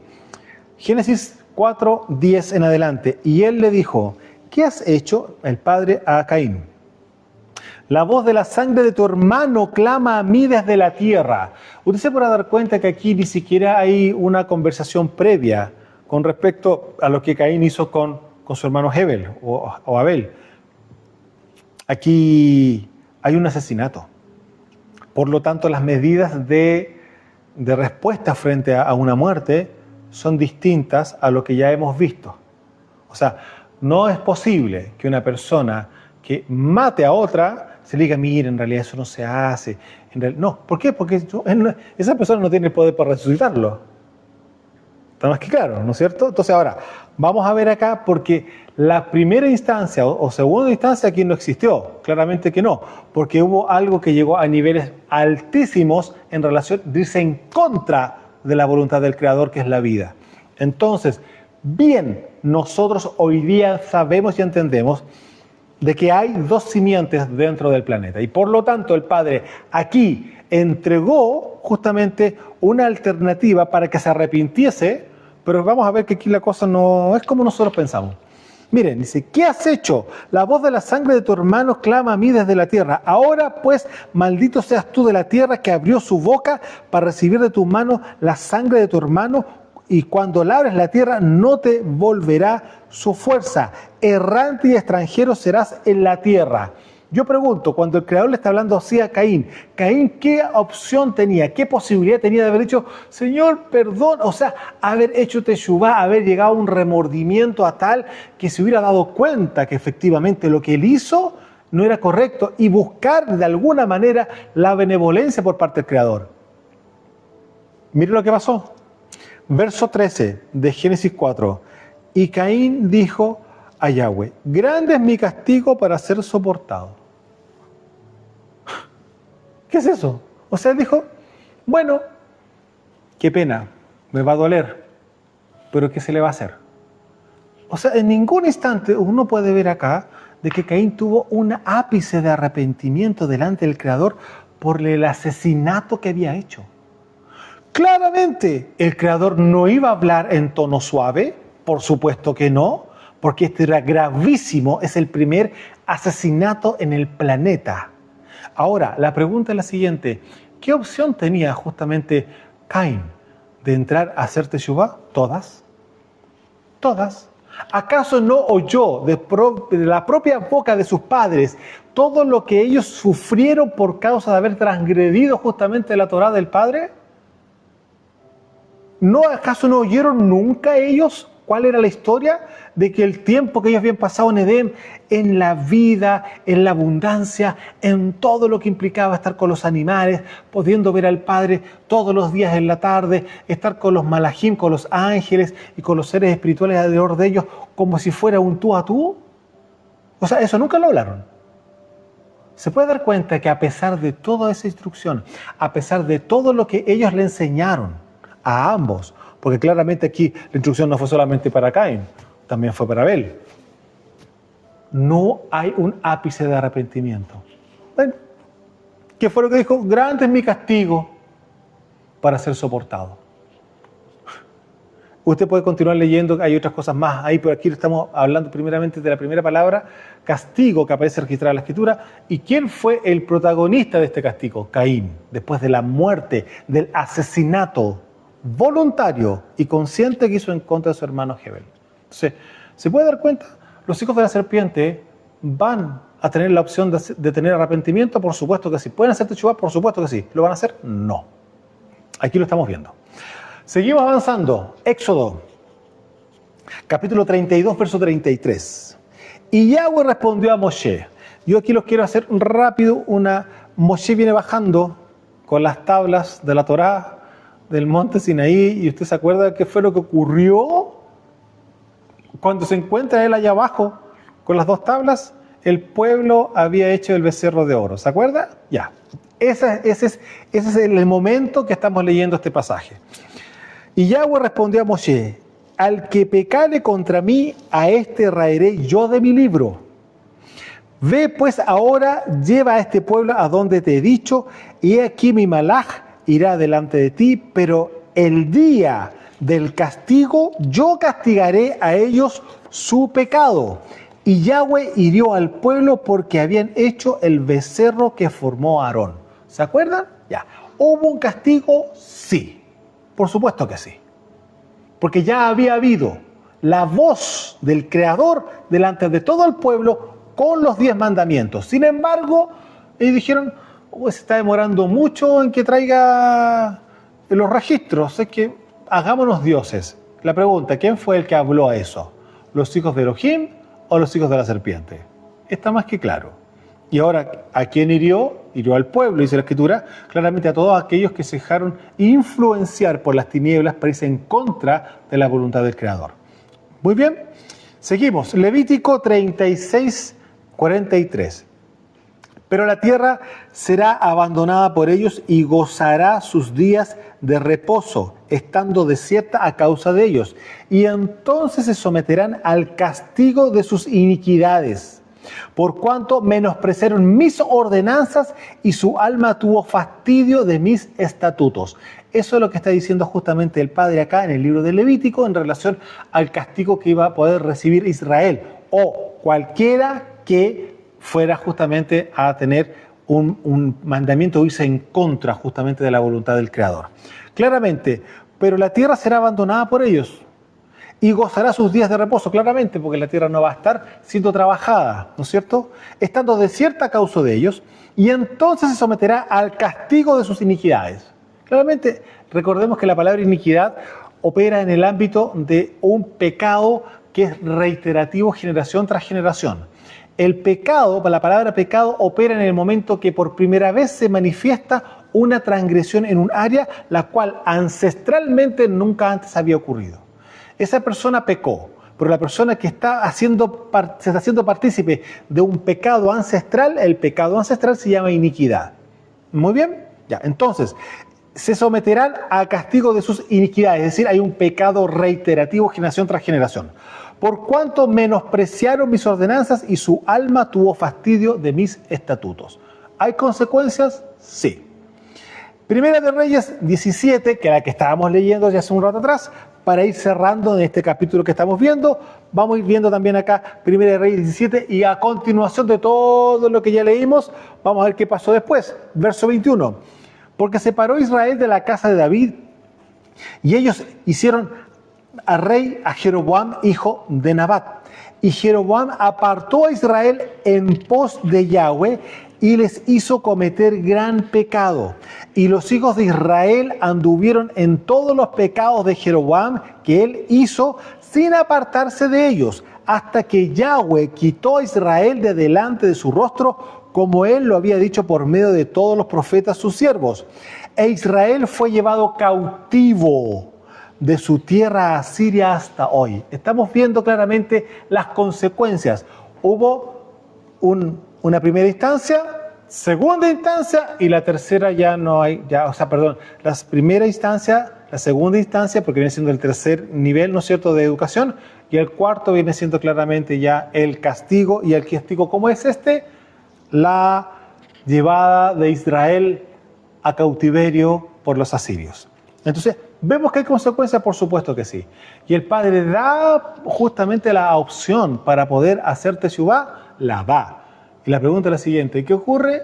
Génesis 4, 10 en adelante. Y él le dijo, ¿qué has hecho, el padre, a Caín? La voz de la sangre de tu hermano clama a mí desde la tierra. Usted se podrá dar cuenta que aquí ni siquiera hay una conversación previa con respecto a lo que Caín hizo con su hermano Hebel o Abel. Aquí hay un asesinato. Por lo tanto, las medidas de respuesta frente a una muerte son distintas a lo que ya hemos visto. O sea, no es posible que una persona que mate a otra se le diga, mire, en realidad eso no se hace. No, ¿por qué? Porque esa persona no tiene el poder para resucitarlo. Está más que claro, ¿no es cierto? Entonces ahora, vamos a ver acá, porque la primera instancia o segunda instancia aquí no existió, claramente que no, porque hubo algo que llegó a niveles altísimos en relación, dice, en contra de la voluntad del Creador, que es la vida. Entonces, bien, nosotros hoy día sabemos y entendemos de que hay dos simientes dentro del planeta, y por lo tanto el Padre aquí entregó justamente una alternativa para que se arrepintiese, pero vamos a ver que aquí la cosa no es como nosotros pensamos. Miren, dice, ¿qué has hecho? La voz de la sangre de tu hermano clama a mí desde la tierra. Ahora pues, maldito seas tú de la tierra que abrió su boca para recibir de tu mano la sangre de tu hermano, y cuando labres la tierra no te volverá su fuerza. Errante y extranjero serás en la tierra. Yo pregunto, cuando el Creador le está hablando así a Caín, ¿qué opción tenía? ¿Qué posibilidad tenía de haber dicho, Señor, perdón? O sea, haber hecho teshuvá, haber llegado a un remordimiento a tal que se hubiera dado cuenta que efectivamente lo que él hizo no era correcto y buscar de alguna manera la benevolencia por parte del Creador. Mire lo que pasó. Verso 13 de Génesis 4. Y Caín dijo a Yahweh, grande es mi castigo para ser soportado. ¿Qué es eso? O sea, él dijo, bueno, qué pena, me va a doler, pero ¿qué se le va a hacer? O sea, en ningún instante uno puede ver acá de que Caín tuvo un ápice de arrepentimiento delante del Creador por el asesinato que había hecho. Claramente, el Creador no iba a hablar en tono suave, por supuesto que no, porque este era gravísimo, es el primer asesinato en el planeta. Ahora, la pregunta es la siguiente, ¿qué opción tenía justamente Caín de entrar a hacer teshuvá? Todas. Todas. ¿Acaso no oyó de la propia boca de sus padres todo lo que ellos sufrieron por causa de haber transgredido justamente la Torá del Padre? ¿Acaso no oyeron nunca ellos cuál era la historia de que el tiempo que ellos habían pasado en Edén, en la vida, en la abundancia, en todo lo que implicaba estar con los animales, pudiendo ver al Padre todos los días en la tarde, estar con los malajim, con los ángeles y con los seres espirituales alrededor de ellos, como si fuera un tú a tú? O sea, eso nunca lo hablaron. Se puede dar cuenta que a pesar de toda esa instrucción, a pesar de todo lo que ellos le enseñaron a ambos, porque claramente aquí la instrucción no fue solamente para Caín, también fue para Abel, no hay un ápice de arrepentimiento. Bueno, ¿qué fue lo que dijo? Grande es mi castigo para ser soportado. Usted puede continuar leyendo, hay otras cosas más ahí, pero aquí estamos hablando primeramente de la primera palabra, castigo, que aparece registrada en la Escritura. ¿Y quién fue el protagonista de este castigo? Caín, después de la muerte, del asesinato voluntario y consciente que hizo en contra de su hermano Hebel. Entonces, ¿se puede dar cuenta? Los hijos de la serpiente van a tener la opción de tener arrepentimiento, por supuesto que sí. ¿Pueden hacer teshuvá? Por supuesto que sí. ¿Lo van a hacer? No. Aquí lo estamos viendo. Seguimos avanzando. Éxodo, capítulo 32, verso 33. Y Yahweh respondió a Moshe. Yo aquí los quiero hacer rápido. Moshe viene bajando con las tablas de la Torá del monte Sinaí, y usted se acuerda de qué fue lo que ocurrió cuando se encuentra él allá abajo con las dos tablas. El pueblo había hecho el becerro de oro, ¿se acuerda? Ya, ese es el momento que estamos leyendo este pasaje. Y Yahweh respondió a Moshe, al que pecare contra mí, a este raeré yo de mi libro. Ve pues ahora, lleva a este pueblo a donde te he dicho, y he aquí mi malaj irá delante de ti, pero el día del castigo yo castigaré a ellos su pecado. Y Yahweh hirió al pueblo porque habían hecho el becerro que formó Aarón. ¿Se acuerdan? Ya. ¿Hubo un castigo? Sí. Por supuesto que sí. Porque ya había habido la voz del Creador delante de todo el pueblo con los 10 mandamientos. Sin embargo, ellos dijeron, se está demorando mucho en que traiga los registros, es que hagámonos dioses. La pregunta, ¿quién fue el que habló a eso? ¿Los hijos de Elohim o los hijos de la serpiente? Está más que claro. Y ahora, ¿a quién hirió? Hirió al pueblo, dice la Escritura, claramente a todos aquellos que se dejaron influenciar por las tinieblas para irse en contra de la voluntad del Creador. Muy bien, seguimos. Levítico 36, 43. Pero la tierra será abandonada por ellos y gozará sus días de reposo, estando desierta a causa de ellos. Y entonces se someterán al castigo de sus iniquidades, por cuanto menospreciaron mis ordenanzas y su alma tuvo fastidio de mis estatutos. Eso es lo que está diciendo justamente el Padre acá en el libro de Levítico en relación al castigo que iba a poder recibir Israel o cualquiera que fuera justamente a tener un mandamiento o irse en contra justamente de la voluntad del Creador. Claramente, pero la tierra será abandonada por ellos y gozará sus días de reposo, claramente, porque la tierra no va a estar siendo trabajada, ¿no es cierto? Estando desierta a causa de ellos, y entonces se someterá al castigo de sus iniquidades. Claramente, recordemos que la palabra iniquidad opera en el ámbito de un pecado que es reiterativo generación tras generación. El pecado, la palabra pecado, opera en el momento que por primera vez se manifiesta una transgresión en un área la cual ancestralmente nunca antes había ocurrido. Esa persona pecó, pero la persona que se está haciendo partícipe de un pecado ancestral, el pecado ancestral se llama iniquidad. ¿Muy bien? Ya, entonces, se someterán a castigo de sus iniquidades, es decir, hay un pecado reiterativo generación tras generación. Por cuanto menospreciaron mis ordenanzas y su alma tuvo fastidio de mis estatutos. ¿Hay consecuencias? Sí. Primera de Reyes 17, que es la que estábamos leyendo ya hace un rato atrás, para ir cerrando en este capítulo que estamos viendo, vamos a ir viendo también acá Primera de Reyes 17 y a continuación de todo lo que ya leímos, vamos a ver qué pasó después. Verso 21. Porque separó Israel de la casa de David y ellos hicieron a rey a Jeroboam, hijo de Nabat. Y Jeroboam apartó a Israel en pos de Yahweh y les hizo cometer gran pecado. Y los hijos de Israel anduvieron en todos los pecados de Jeroboam que él hizo sin apartarse de ellos, hasta que Yahweh quitó a Israel de delante de su rostro, como él lo había dicho por medio de todos los profetas sus siervos. E Israel fue llevado cautivo de su tierra a Siria hasta hoy. Estamos viendo claramente las consecuencias. Hubo una primera instancia, segunda instancia y la tercera ya no hay, la primera instancia, la segunda instancia, porque viene siendo el tercer nivel, ¿no es cierto?, de educación, y el cuarto viene siendo claramente ya el castigo, y el castigo, ¿cómo es este? La llevada de Israel a cautiverio por los asirios. Entonces, ¿vemos que hay consecuencias? Por supuesto que sí. Y el Padre da justamente la opción para poder hacer teshuvá, la da. Y la pregunta es la siguiente, ¿qué ocurre?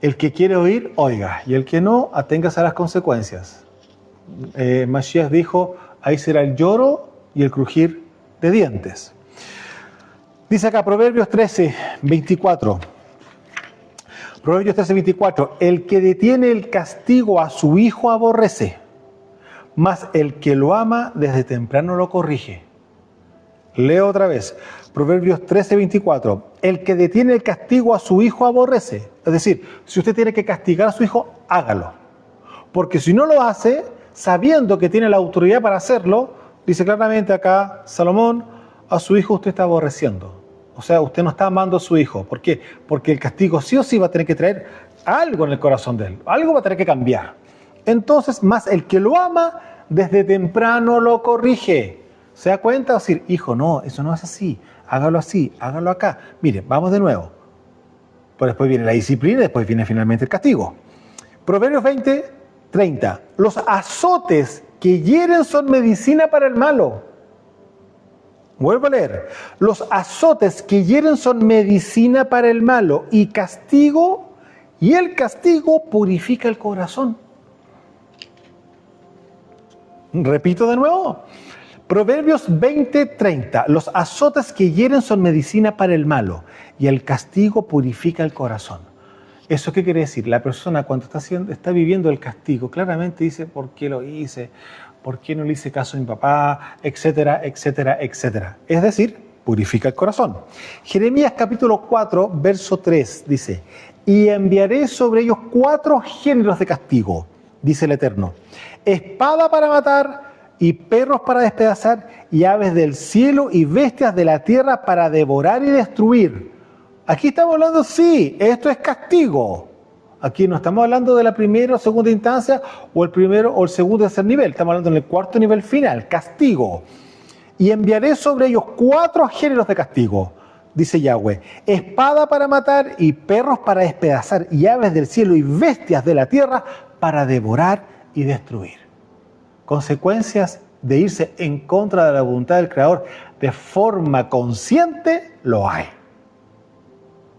El que quiere oír, oiga, y el que no, aténgase a las consecuencias. Mashiach dijo, ahí será el lloro y el crujir de dientes. Dice acá, Proverbios 13, 24. Proverbios 13, 24. El que detiene el castigo a su hijo aborrece, mas el que lo ama desde temprano lo corrige. Leo otra vez. Proverbios 13, 24. El que detiene el castigo a su hijo aborrece. Es decir, si usted tiene que castigar a su hijo, hágalo. Porque si no lo hace, sabiendo que tiene la autoridad para hacerlo, dice claramente acá Salomón, a su hijo usted está aborreciendo. O sea, usted no está amando a su hijo. ¿Por qué? Porque el castigo sí o sí va a tener que traer algo en el corazón de él. Algo va a tener que cambiar. Entonces, más el que lo ama, desde temprano lo corrige. ¿Se da cuenta? Es decir, hijo, no, eso no es así. Hágalo así, hágalo acá. Mire, vamos de nuevo. Pero después viene la disciplina y después viene finalmente el castigo. Proverbios 20, 30. Los azotes que hieren son medicina para el malo. Vuelvo a leer. Los azotes que hieren son medicina para el malo y castigo, y el castigo purifica el corazón. Repito de nuevo. Proverbios 20, 30. Los azotes que hieren son medicina para el malo y el castigo purifica el corazón. ¿Eso qué quiere decir? La persona cuando está viviendo el castigo, claramente dice, ¿por qué lo hice? ¿por qué no le hice caso a mi papá? Etcétera, etcétera, etcétera. Es decir, purifica el corazón. Jeremías capítulo 4, verso 3 dice, y enviaré sobre ellos 4 géneros de castigo, dice el Eterno, espada para matar y perros para despedazar y aves del cielo y bestias de la tierra para devorar y destruir. Aquí estamos hablando, sí, esto es castigo. Aquí no estamos hablando de la primera o segunda instancia o el primero o el segundo o tercer nivel. Estamos hablando del cuarto nivel final, castigo. Y enviaré sobre ellos 4 géneros de castigo, dice Yahweh. Espada para matar y perros para despedazar y aves del cielo y bestias de la tierra para devorar y destruir. Consecuencias de irse en contra de la voluntad del Creador de forma consciente, lo hay.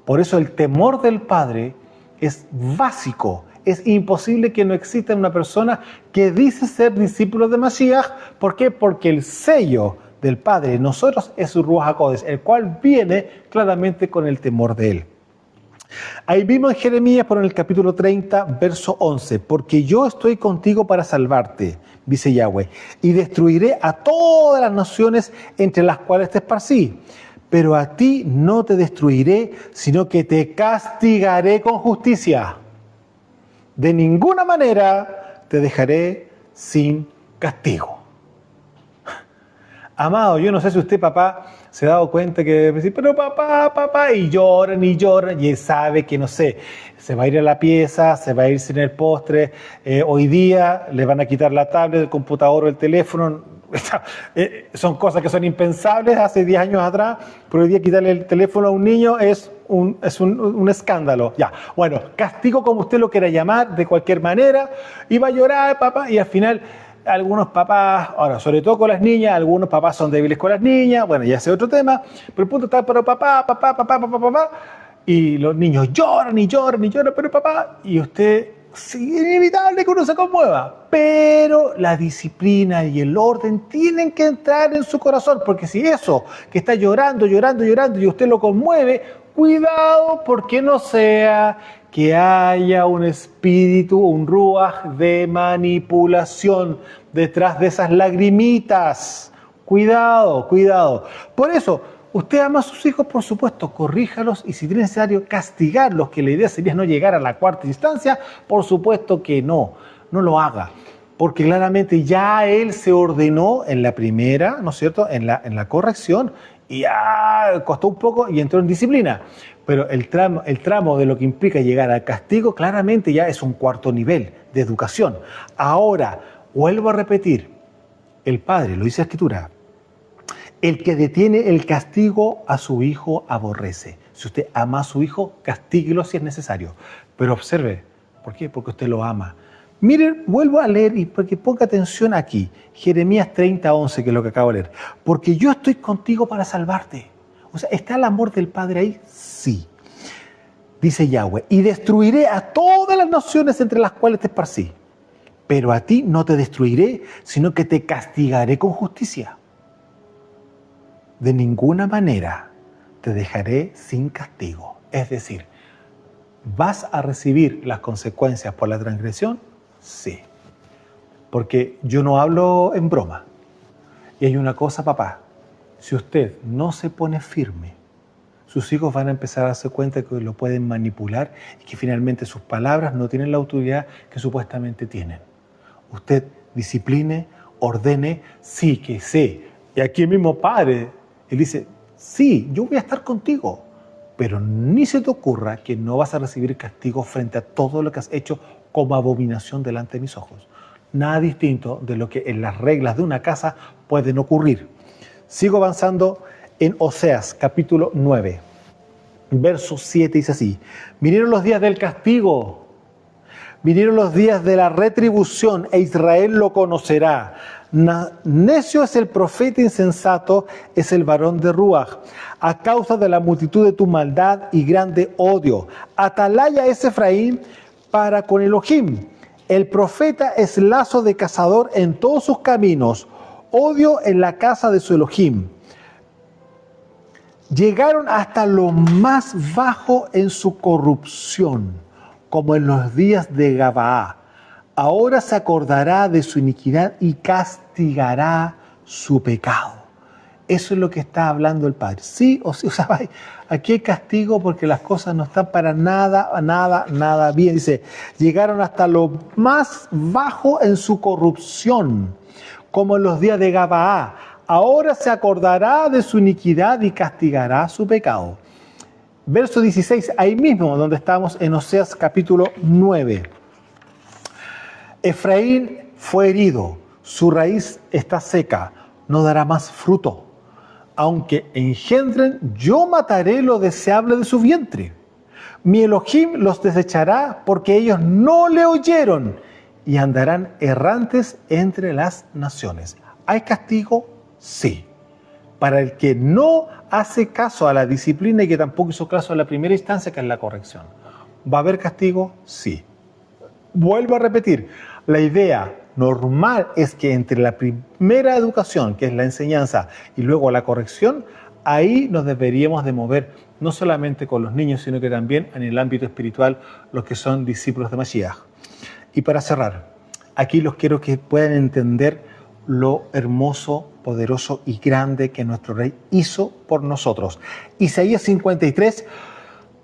Por eso el temor del Padre es básico. Es imposible que no exista una persona que dice ser discípulo de Mashiach. ¿Por qué? Porque el sello del Padre en nosotros es su Ruach HaKodesh, el cual viene claramente con el temor de Él. Ahí vimos en Jeremías, por el capítulo 30, verso 11, porque yo estoy contigo para salvarte, dice Yahweh, y destruiré a todas las naciones entre las cuales te esparcí. Pero a ti no te destruiré, sino que te castigaré con justicia. De ninguna manera te dejaré sin castigo. Amado, yo no sé si usted, papá, se ha dado cuenta que dice, pero papá, y lloran, y él sabe que, no sé, se va a ir a la pieza, se va a ir sin el postre, hoy día le van a quitar la tablet, el computador o el teléfono. Son cosas que son impensables hace 10 años atrás, pero hoy día quitarle el teléfono a un niño es un escándalo. Ya, bueno, castigo como usted lo quiera llamar, de cualquier manera, y va a llorar, papá, y al final algunos papás, ahora sobre todo con las niñas, algunos papás son débiles con las niñas, bueno, ya ese es otro tema, pero el punto está, pero papá, y los niños lloran, pero papá, y usted, sí, es inevitable que uno se conmueva, pero la disciplina y el orden tienen que entrar en su corazón, porque si eso, que está llorando, y usted lo conmueve, cuidado porque no sea que haya un espíritu, un ruaj de manipulación detrás de esas lagrimitas. Cuidado. Por eso, usted ama a sus hijos, por supuesto, corríjalos y si es necesario castigarlos, que la idea sería no llegar a la 4ª instancia, por supuesto que no lo haga. Porque claramente ya él se ordenó en la primera, ¿no es cierto?, en la corrección, y ya costó un poco y entró en disciplina. Pero el tramo de lo que implica llegar al castigo claramente ya es un 4º nivel de educación. Ahora, vuelvo a repetir, el Padre, lo dice la Escritura, el que detiene el castigo a su hijo aborrece. Si usted ama a su hijo, castíguelo si es necesario. Pero observe, ¿por qué? Porque usted lo ama. Miren, vuelvo a leer y porque ponga atención aquí. Jeremías 30:11, que es lo que acabo de leer. Porque yo estoy contigo para salvarte. O sea, ¿está el amor del Padre ahí? Sí. Dice Yahweh, y destruiré a todas las naciones entre las cuales te esparcí. Pero a ti no te destruiré, sino que te castigaré con justicia. De ninguna manera te dejaré sin castigo. Es decir, ¿vas a recibir las consecuencias por la transgresión? Sí. Porque yo no hablo en broma. Y hay una cosa, papá. Si usted no se pone firme, sus hijos van a empezar a darse cuenta que lo pueden manipular y que finalmente sus palabras no tienen la autoridad que supuestamente tienen. Usted discipline, ordene, sí que sé. Y aquí el mismo padre, él dice, sí, yo voy a estar contigo, pero ni se te ocurra que no vas a recibir castigo frente a todo lo que has hecho como abominación delante de mis ojos. Nada distinto de lo que en las reglas de una casa pueden ocurrir. Sigo avanzando en Oseas, capítulo 9, verso 7, dice así, vinieron los días del castigo, vinieron los días de la retribución, e Israel lo conocerá. Necio es el profeta insensato, es el varón de Ruach, a causa de la multitud de tu maldad y grande odio. Atalaya es Efraín para con Elohim. El profeta es lazo de cazador en todos sus caminos, odio en la casa de su Elohim. Llegaron hasta lo más bajo en su corrupción, como en los días de Gabaá. ahora se acordará de su iniquidad y castigará su pecado. Eso es lo que está hablando el Padre. Sí o sí, o sea, aquí hay castigo porque las cosas no están para nada bien. Dice, llegaron hasta lo más bajo en su corrupción, como en los días de Gabaá. Ahora se acordará de su iniquidad y castigará su pecado. Verso 16, ahí mismo donde estamos en Oseas capítulo 9. Efraín fue herido, su raíz está seca, no dará más fruto. Aunque engendren, yo mataré lo deseable de su vientre. Mi Elohim los desechará porque ellos no le oyeron y andarán errantes entre las naciones. ¿Hay castigo? Sí. Para el que no hace caso a la disciplina y que tampoco hizo caso a la primera instancia, que es la corrección. ¿Va a haber castigo? Sí. Vuelvo a repetir, la idea normal es que entre la primera educación, que es la enseñanza, y luego la corrección, ahí nos deberíamos de mover, no solamente con los niños, sino que también en el ámbito espiritual, los que son discípulos de Mashiach. Y para cerrar, aquí los quiero que puedan entender lo hermoso, poderoso y grande que nuestro Rey hizo por nosotros. Isaías 53,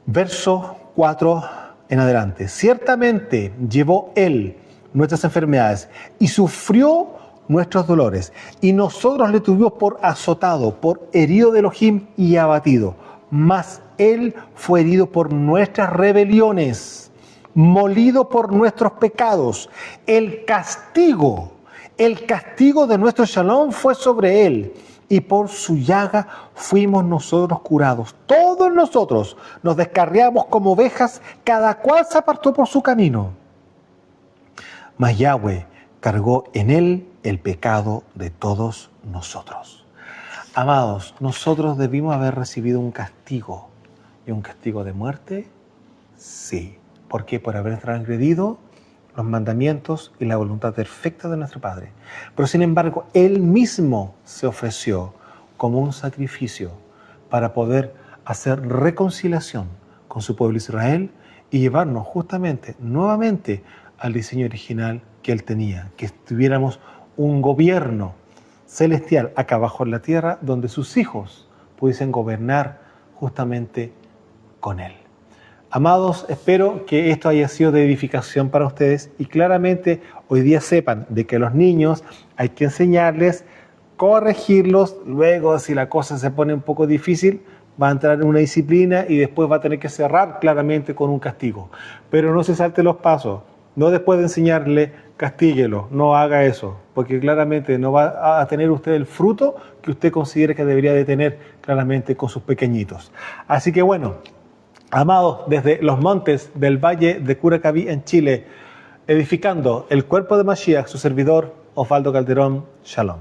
verso 4 en adelante. Ciertamente llevó Él nuestras enfermedades y sufrió nuestros dolores, y nosotros le tuvimos por azotado, por herido de Elohim y abatido. Mas Él fue herido por nuestras rebeliones, molido por nuestros pecados. El castigo de nuestro shalom fue sobre Él, y por su llaga fuimos nosotros curados. Todos nosotros nos descarriamos como ovejas, cada cual se apartó por su camino. Mas Yahweh cargó en Él el pecado de todos nosotros. Amados, nosotros debimos haber recibido un castigo. ¿Y un castigo de muerte? Sí. ¿Por qué? Por haber transgredido los mandamientos y la voluntad perfecta de nuestro Padre. Pero sin embargo, Él mismo se ofreció como un sacrificio para poder hacer reconciliación con su pueblo Israel y llevarnos justamente, nuevamente, al diseño original que Él tenía, que tuviéramos un gobierno celestial acá abajo en la tierra, donde sus hijos pudiesen gobernar justamente con Él. Amados, espero que esto haya sido de edificación para ustedes y claramente hoy día sepan de que a los niños hay que enseñarles, corregirlos, luego si la cosa se pone un poco difícil, va a entrar en una disciplina y después va a tener que cerrar claramente con un castigo. Pero no se salte los pasos. No después de enseñarle, castíguelo, no haga eso, porque claramente no va a tener usted el fruto que usted considere que debería de tener claramente con sus pequeñitos. Así que bueno, amados, desde los montes del Valle de Curacaví en Chile, edificando el cuerpo de Mashiach, su servidor Osvaldo Calderón, Shalom.